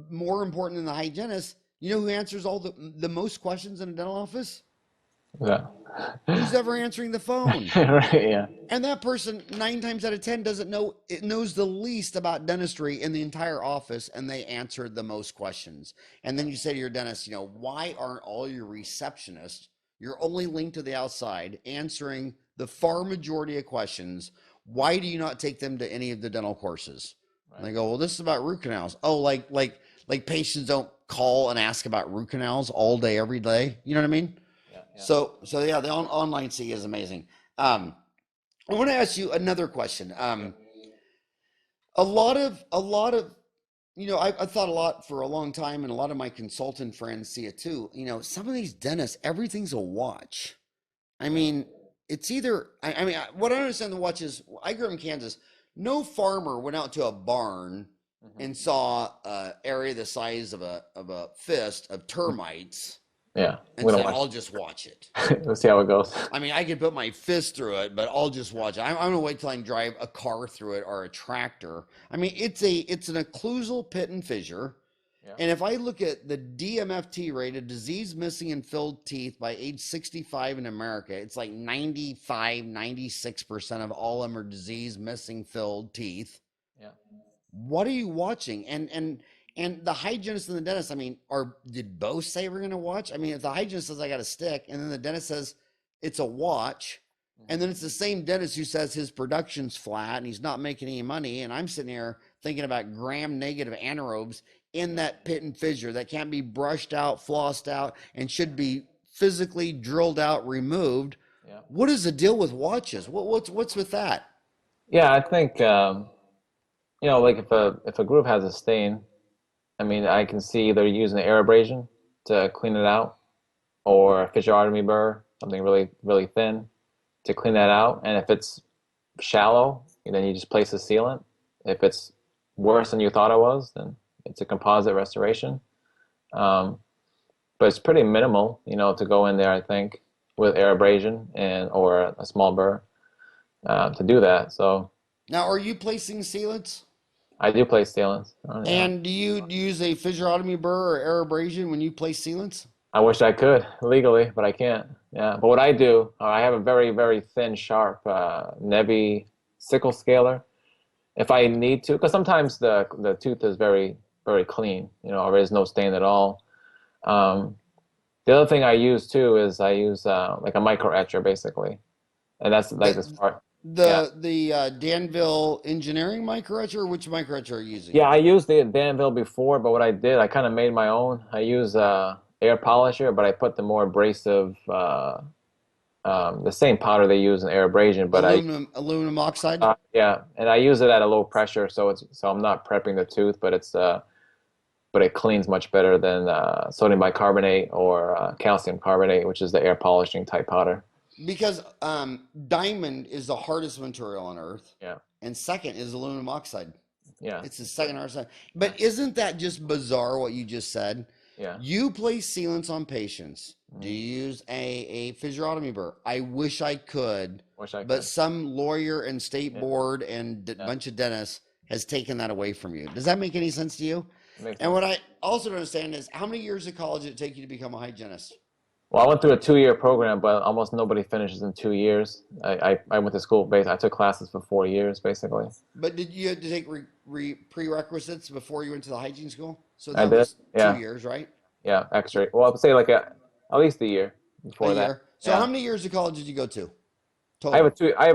more important than the hygienist, you know who answers all the most questions in a dental office? Yeah. Who's ever answering the phone? Right, yeah. And that person 9 times out of 10 doesn't know, it knows the least about dentistry in the entire office, and they answer the most questions. And then you say to your dentist, why aren't all your receptionists, you're only linked to the outside, answering the far majority of questions? Why do you not take them to any of the dental courses? Right. And they go, well, this is about root canals. Oh, like patients don't call and ask about root canals all day, every day. You know what I mean? Yeah. So yeah, the online CE is amazing. I want to ask you another question. A lot of, I've thought a lot for a long time, and a lot of my consultant friends see it too. Some of these dentists, everything's a watch. I mean, it's either, what I understand the watch is, I grew up in Kansas. No farmer went out to a barn and saw an area the size of a fist of termites. Yeah. And said, I'll just watch it. Let's see how it goes. I mean, I could put my fist through it, but I'll just watch it. I'm going to wait till I can drive a car through it or a tractor. I mean, it's an occlusal pit and fissure. Yeah. And if I look at the DMFT rate of disease missing and filled teeth by age 65 in America, it's like 95, 96% of all of them are disease missing filled teeth. Yeah. What are you watching? And And the hygienist and the dentist, I mean, did both say we're going to watch? I mean, if the hygienist says I got a stick, and then the dentist says it's a watch, and then it's the same dentist who says his production's flat and he's not making any money, and I'm sitting here thinking about gram-negative anaerobes in that pit and fissure that can't be brushed out, flossed out, and should be physically drilled out, removed. Yeah. What is the deal with watches? What's with that? Yeah, I think like if a groove has a stain, I mean, I can see they're using air abrasion to clean it out, or a fissurotomy burr, something really, really thin to clean that out. And if it's shallow, then you just place a sealant. If it's worse than you thought it was, then it's a composite restoration. But it's pretty minimal, to go in there, I think, with air abrasion or a small burr to do that. So Now, are you placing sealants? I do place sealants. Oh, yeah. And do you use a fissurotomy burr or air abrasion when you place sealants? I wish I could legally, but I can't. Yeah. But what I do, I have a very, very thin, sharp Nevi sickle scaler. If I need to, because sometimes the tooth is very, very clean, or there's no stain at all. The other thing I use too is I use like a micro etcher basically, and that's like this part. The Danville engineering micro etcher, which micro etcher are you using? Yeah, I used the Danville before, but what I did, I kind of made my own. I use air polisher, but I put the more abrasive, the same powder they use in air abrasion, but aluminum oxide. Yeah, and I use it at a low pressure, so I'm not prepping the tooth, but but it cleans much better than sodium bicarbonate or calcium carbonate, which is the air polishing type powder. Because diamond is the hardest material on earth. Yeah. And second is aluminum oxide. Yeah. It's the second hardest. But isn't that just bizarre what you just said? Yeah. You place sealants on patients. Do you use a fissurotomy burr? I wish I could. But some lawyer and state board and bunch of dentists has taken that away from you. Does that make any sense to you? And what I also don't understand is how many years of college did it take you to become a hygienist? Well, I went through a 2-year program, but almost nobody finishes in 2 years. I went to school I took classes for 4 years, basically. But did you have to take prerequisites before you went to the hygiene school? So I that did. was Yeah. 2 years, right? Yeah, extra. Well, I'd say like at least a year before that. So Yeah. how many years of college did you go to? I have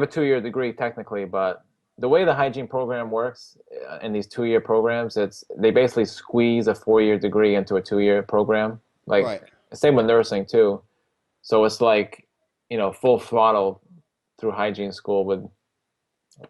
a 2-year degree technically, but the way the hygiene program works in these 2-year programs, they basically squeeze a 4-year degree into a 2-year program. Like Right. same with nursing too. So it's like, full throttle through hygiene school with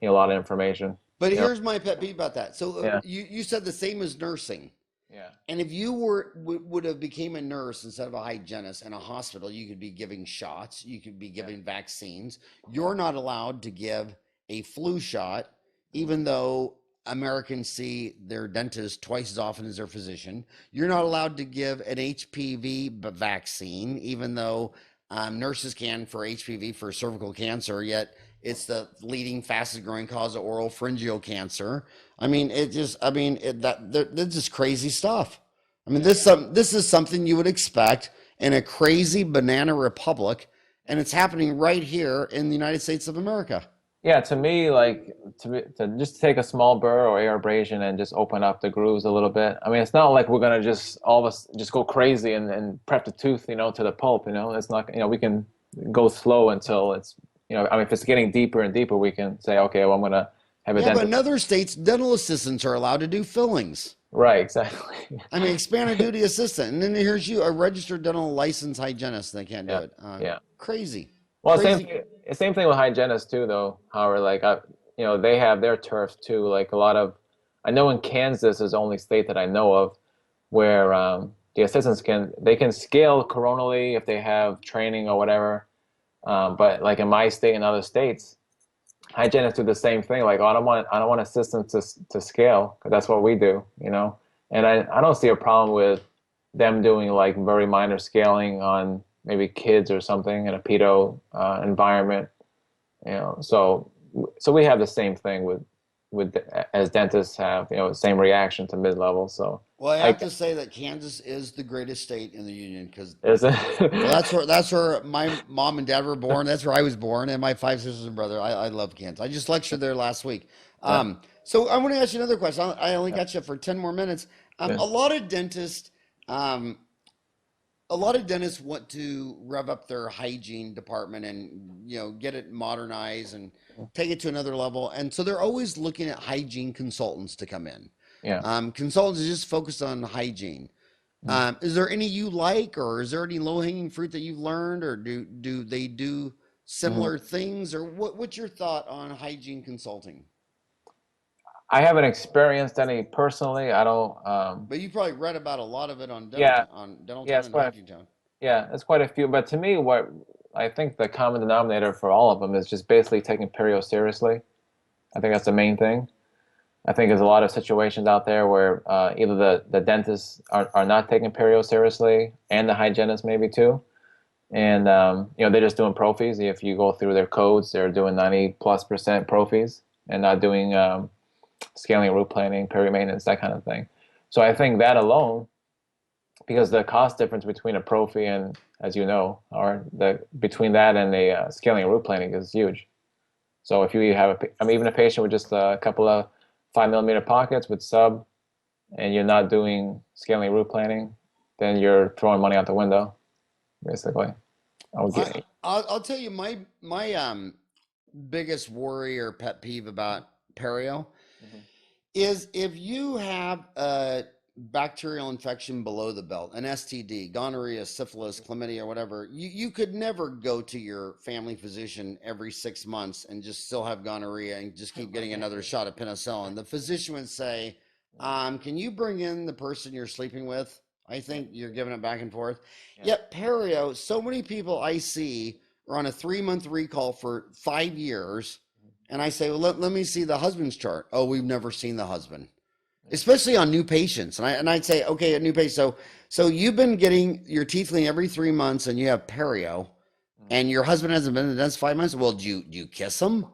a lot of information. But here's my pet peeve about that. So Yeah. you said the same as nursing. Yeah. And if you would have became a nurse instead of a hygienist in a hospital, you could be giving shots, you could be giving vaccines. You're not allowed to give a flu shot, even though Americans see their dentist twice as often as their physician. You're not allowed to give an HPV vaccine, even though nurses can for HPV for cervical cancer, yet it's the leading fastest growing cause of oral pharyngeal cancer. I mean, that's just crazy stuff. I mean, this is something you would expect in a crazy banana republic, and it's happening right here in the United States of America. Yeah, to me, like to just take a small burr or air abrasion and just open up the grooves a little bit. I mean, it's not like we're gonna just all of us just go crazy and prep the tooth, to the pulp. It's not. We can go slow until it's. I mean, if it's getting deeper and deeper, we can say, okay, well, I'm gonna have a dentist. But in other states, dental assistants are allowed to do fillings. Right, exactly. I mean, expanded duty assistant, and then here's you, a registered dental licensed hygienist. They can't do it. Crazy. Well, Crazy. same thing with hygienists too, though. Howard, like they have their turf too. Like a lot of, I know in Kansas is the only state that I know of where the assistants can scale coronally if they have training or whatever. But like in my state and other states, hygienists do the same thing. Like, I don't want assistants to scale, because that's what we do, And I don't see a problem with them doing like very minor scaling on maybe kids or something in a pedo environment, So we have the same thing with as dentists have, the same reaction to mid-level. So Well, I I have to say that Kansas is the greatest state in the union because, is well, it. that's where my mom and dad were born. That's where I was born, and my five sisters and brother. I love Kansas. I just lectured there last week. Yeah, So I want to ask you another question. I only yeah, got you for 10 more minutes. yeah, A lot of dentists, um, want to rev up their hygiene department and get it modernized and take it to another level, and so they're always looking at hygiene consultants to come in. yeah. Consultants are just focused on hygiene. Mm. Is there any you like, or is there any low hanging fruit that you've learned, or do they do Mhm. similar things, or what's your thought on hygiene consulting? I haven't experienced any personally. I don't. But you probably read about a lot of it on Yeah, yeah, DentalTown it's and quite. HygieneTown. Yeah, it's quite a few. But to me, what I think the common denominator for all of them is just basically taking perio seriously. I think that's the main thing. I think there's a lot of situations out there where either the dentists are not taking perio seriously, and the hygienists maybe too. And they're just doing prophies. If you go through their codes, they're doing 90+% prophies and not doing scaling, root planning, perio maintenance, that kind of thing. So I think that alone, because the cost difference between a prophy and, as you know, or the between that and a scaling and root planning is huge. So if you have even a patient with just a couple of 5 millimeter pockets with sub, and you're not doing scaling root planning, then you're throwing money out the window, basically. I would I get. I'll tell you my biggest worry or pet peeve about perio Mhm. is if you have a bacterial infection below the belt, an STD, gonorrhea, syphilis, chlamydia, or whatever, you could never go to your family physician every 6 months and just still have gonorrhea and just keep getting another shot of penicillin. The physician would say, can you bring in the person you're sleeping with? I Yeah, think you're giving it back and forth. yeah, Yet perio, so many people I see are on a 3 month recall for 5 years. And I say, well, let me see the husband's chart. Oh, we've never seen the husband, yeah, especially on new patients. And I'd say, okay, a new patient. So you've been getting your teeth cleaned every 3 months, and you have perio, mhm, and your husband hasn't been in the dentist 5 months. Well, do you kiss him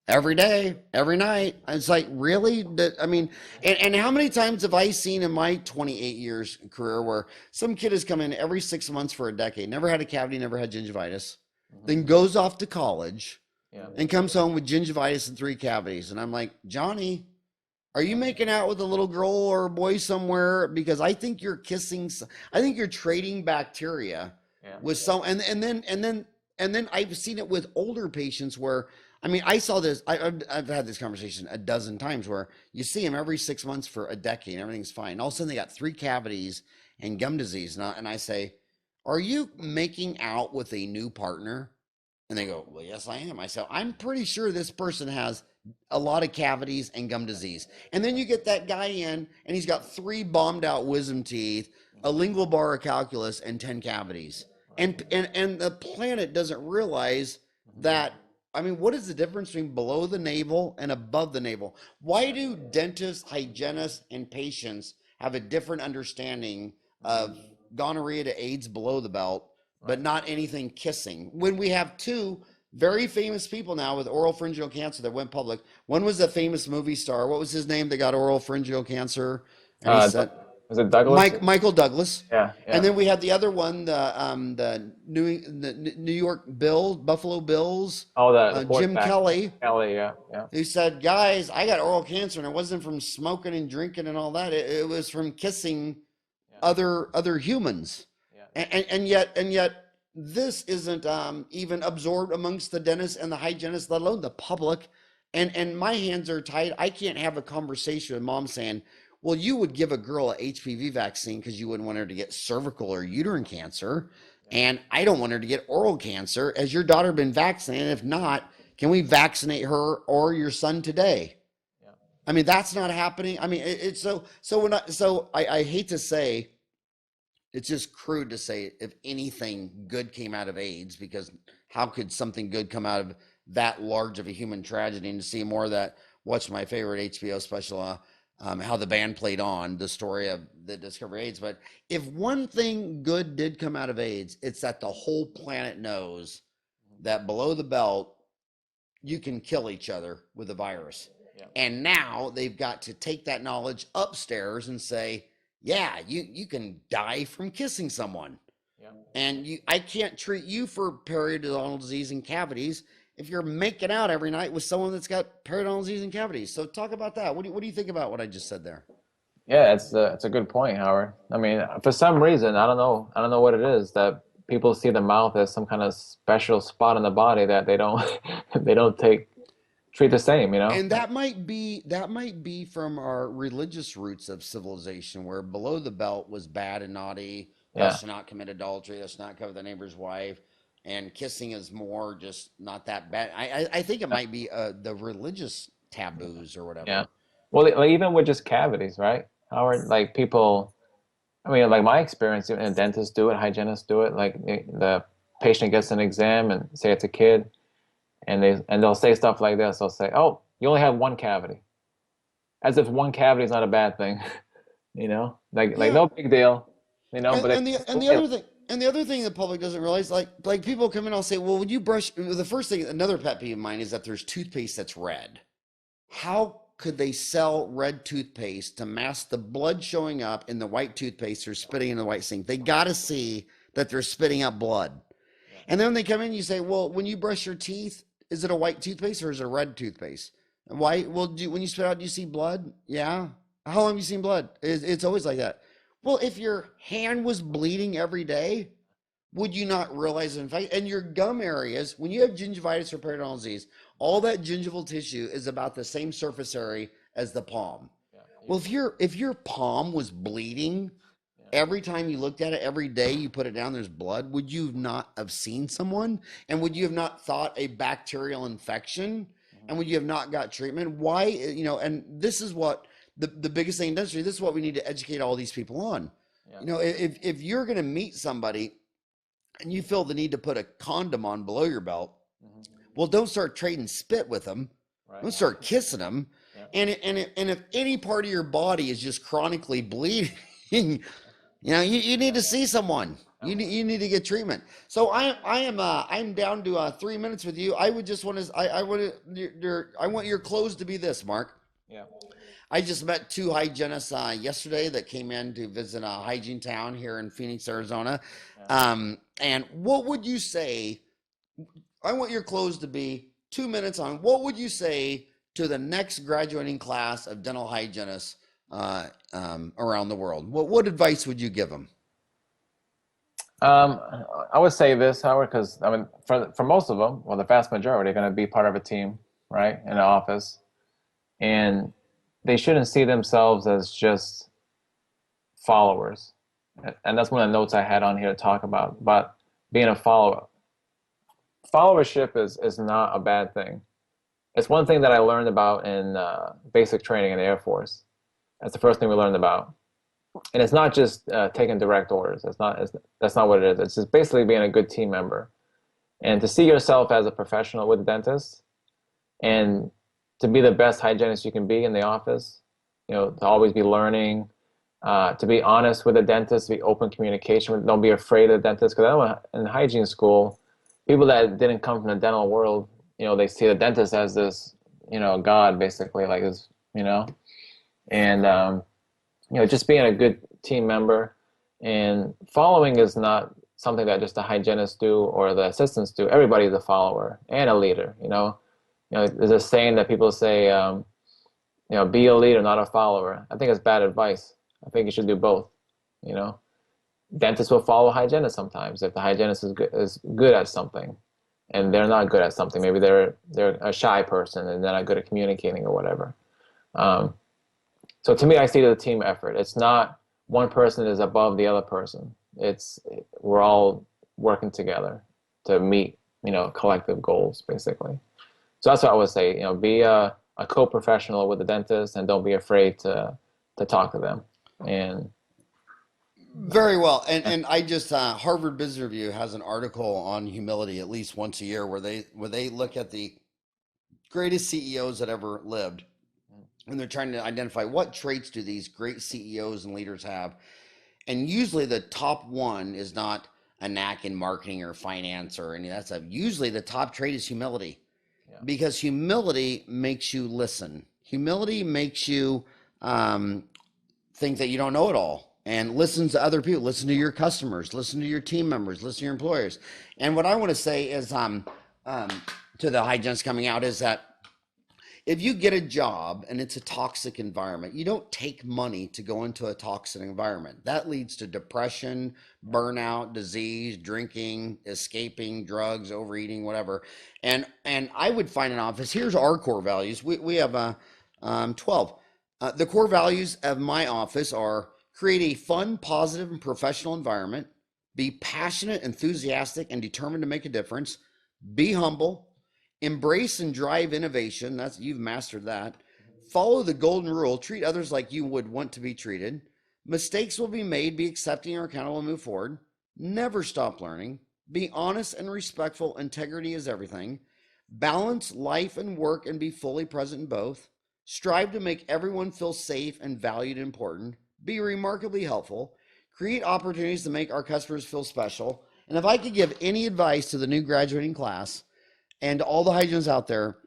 every day, every night? And it's like, really? I mean, and how many times have I seen in my 28 years career where some kid has come in every 6 months for a decade, never had a cavity, never had gingivitis, mhm, then goes off to college yeah, and comes home with gingivitis and three cavities. And I'm like, Johnny, are you making out with a little girl or a boy somewhere? Because I think you're kissing. I think you're trading bacteria yeah, with some. And then I've seen it with older patients where, I mean, I saw this. I've had this conversation a dozen times where you see them every 6 months for a decade, and everything's fine. All of a sudden, they got three cavities and gum disease. And I say, are you making out with a new partner? And they go, well, yes, I am. I said, I'm pretty sure this person has a lot of cavities and gum disease. And then you get that guy in, and he's got three bombed out wisdom teeth, a mhm, lingual bar of calculus, and 10 cavities. right, And the planet doesn't realize mhm, that. I mean, what is the difference between below the navel and above the navel? Why yeah, do dentists, hygienists, and patients have a different understanding mhm, of gonorrhea to AIDS below the belt, but right. not anything kissing? When we have two very famous people now with oral pharyngeal cancer that went public. One was a famous movie star. What was his name that got oral pharyngeal cancer? And he Doug, said, was it Douglas? Michael Douglas. Yeah, And yeah. then we had the other one, the New York Bills, Buffalo Bills, Oh, the Jim quarterback, Kelly, Kelly. Yeah, yeah, who said, "Guys, I got oral cancer, and it wasn't from smoking and drinking and all that. It was from kissing yeah, other humans." yeah, And yet this isn't even absorbed amongst the dentists and the hygienists, let alone the public. And my hands are tied. I can't have a conversation with mom saying, well, you would give a girl a HPV vaccine because you wouldn't want her to get cervical or uterine cancer, yeah, and I don't want her to get oral cancer. Has your daughter been vaccinated? If not, can we vaccinate her or your son today? yeah, I mean, that's not happening. I mean, it's so I hate to say, it's just crude to say if anything good came out of AIDS, because how could something good come out of that large of a human tragedy? And to see more of that, watch my favorite HBO special, how the band played on the story of the discovery of AIDS. But if one thing good did come out of AIDS, it's that the whole planet knows mhm, that below the belt, you can kill each other with a virus. Yeah. And now they've got to take that knowledge upstairs and say, yeah, you can die from kissing someone. Yeah. And I can't treat you for periodontal disease and cavities if you're making out every night with someone that's got periodontal disease and cavities. So talk about that. What do you think about what I just said there? Yeah, it's a good point, Howard. I mean, for some reason, I don't know what it is that people see the mouth as some kind of special spot in the body that they don't they don't treat the same, you know? And that might be from our religious roots of civilization, where below the belt was bad and naughty. Thou Yeah. shalt not commit adultery. Thou shalt not covet thy neighbor's wife. And kissing is more just not that bad. I think it might be the religious taboos or Yeah. whatever. Well, like, even with just cavities, right, Howard? Like people, I mean, like my experience, and dentists do it, hygienists do it. Like the patient gets an exam and say it's a kid, and they'll say stuff like this. They'll say, "Oh, you only have one cavity," as if one cavity is not a bad thing, you know? Like Yeah. no big deal, you know? And, But and the and the other thing and the other thing the public doesn't realize, like people come in, I'll say, well, would you brush? The first thing, another pet peeve of mine is that there's toothpaste that's red. How could they sell red toothpaste to mask the blood showing up in the white toothpaste or spitting in the white sink? They got to see that they're spitting up blood. Yeah. And then when they come in, you say, well, when you brush your teeth, is it a white toothpaste or is it a red toothpaste? White. Well, when you spit out, do you see blood? Yeah. How long have you seen blood? It's always like that. Well, if your hand was bleeding every day, would you not realize in fact, and your gum areas, when you have gingivitis or periodontal disease, all that gingival tissue is about the same surface area as the palm. Yeah. Well, if your palm was bleeding Yeah. every time you looked at it, every day you put it down, there's blood, would you not have seen someone? And would you have not thought a bacterial infection? And would you have not got treatment? Why, and this is what the biggest thing in dentistry, this is what we need to educate all these people on. Yeah. If you're going to meet somebody and you feel the need to put a condom on below your belt, well, don't start trading spit with them. Right. Don't start kissing them. Yeah. And if any part of your body is just chronically bleeding, you need to see someone. You need to get treatment. So I'm down to 3 minutes with you. I would just want to I want your close to be this, Mark. Yeah. I just met two hygienists yesterday that came in to visit HygieneTown here in Phoenix, Arizona. Yeah. And what would you say? I want your close to be 2 minutes on what would you say to the next graduating class of dental hygienists around the world? What advice would you give them? I would say this, Howard, because I mean, for most of them, well, the vast majority are going to be part of a team, right, in the office, and they shouldn't see themselves as just followers. And that's one of the notes I had on here to talk about being a follower. Followership is not a bad thing. It's one thing that I learned about in basic training in the Air Force. That's the first thing we learned about. And it's not just taking direct orders. That's not what it is. It's just basically being a good team member. And to see yourself as a professional with a dentist and to be the best hygienist you can be in the office, to always be learning, to be honest with the dentist, to be open communication. Don't be afraid of the dentist. Because I know in hygiene school, people that didn't come from the dental world, they see the dentist as this, God, basically, like this, and, just being a good team member and following is not something that just the hygienists do or the assistants do. Everybody's a follower and a leader, there's a saying that people say, be a leader, not a follower. I think it's bad advice. I think you should do both, Dentists will follow hygienists sometimes if the hygienist is good at something and they're not good at something. Maybe they're a shy person and they're not good at communicating or whatever. So to me, I see it as a team effort. It's not one person is above the other person. We're all working together to meet, collective goals, basically. So that's what I would say. Be a co-professional with the dentist and don't be afraid to talk to them. And very well. And I just Harvard Business Review has an article on humility at least once a year where they look at the greatest CEOs that ever lived. And they're trying to identify what traits do these great CEOs and leaders have. And usually the top one is not a knack in marketing or finance or any of that stuff. Usually the top trait is humility. Yeah. Because humility makes you listen. Humility makes you think that you don't know it all, and listen to other people, listen to your customers, listen to your team members, listen to your employers. And what I want to say is to the hygienists coming out is that if you get a job and it's a toxic environment, you don't take money to go into a toxic environment. That leads to depression, burnout, disease, drinking, escaping, drugs, overeating, whatever. And I would find an office. Here's our core values. We have 12. The core values of my office are: create a fun, positive, and professional environment, be passionate, enthusiastic, and determined to make a difference, be humble, embrace and drive innovation. That's, you've mastered that. Follow the golden rule. Treat others like you would want to be treated. Mistakes will be made. Be accepting or accountable and move forward. Never stop learning. Be honest and respectful. Integrity is everything. Balance life and work and be fully present in both. Strive to make everyone feel safe and valued and important. Be remarkably helpful. Create opportunities to make our customers feel special. And if I could give any advice to the new graduating class and all the hygienists out there,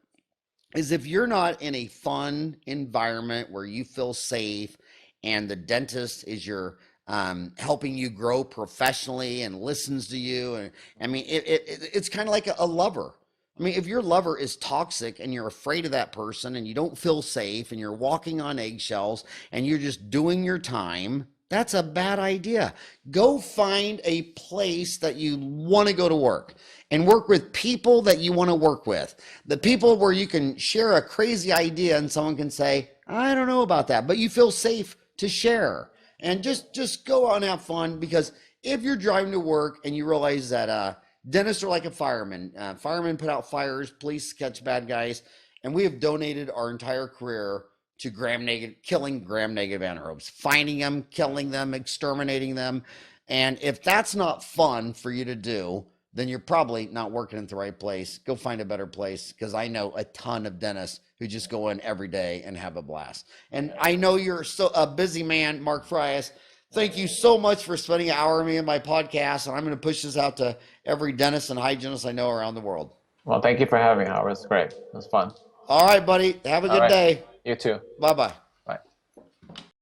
is if you're not in a fun environment where you feel safe and the dentist is your helping you grow professionally and listens to you, and I mean it's kind of like a lover. I mean, if your lover is toxic and you're afraid of that person and you don't feel safe and you're walking on eggshells and you're just doing your time, that's a bad idea. Go find a place that you want to go to work and work with people that you want to work with. The people where you can share a crazy idea and someone can say, I don't know about that, but you feel safe to share. And just go out and have fun, because if you're driving to work and you realize that dentists are like a fireman. Firemen put out fires, police catch bad guys, and we have donated our entire career to killing gram-negative anaerobes, finding them, killing them, exterminating them. And if that's not fun for you to do, then you're probably not working at the right place. Go find a better place, because I know a ton of dentists who just go in every day and have a blast. And I know you're so a busy man, Mark Frias. Thank you so much for spending an hour with me in my podcast. And I'm going to push this out to every dentist and hygienist I know around the world. Well, thank you for having me, Howard. It's great. It was fun. All right, buddy. Have a good day. You too. Bye-bye.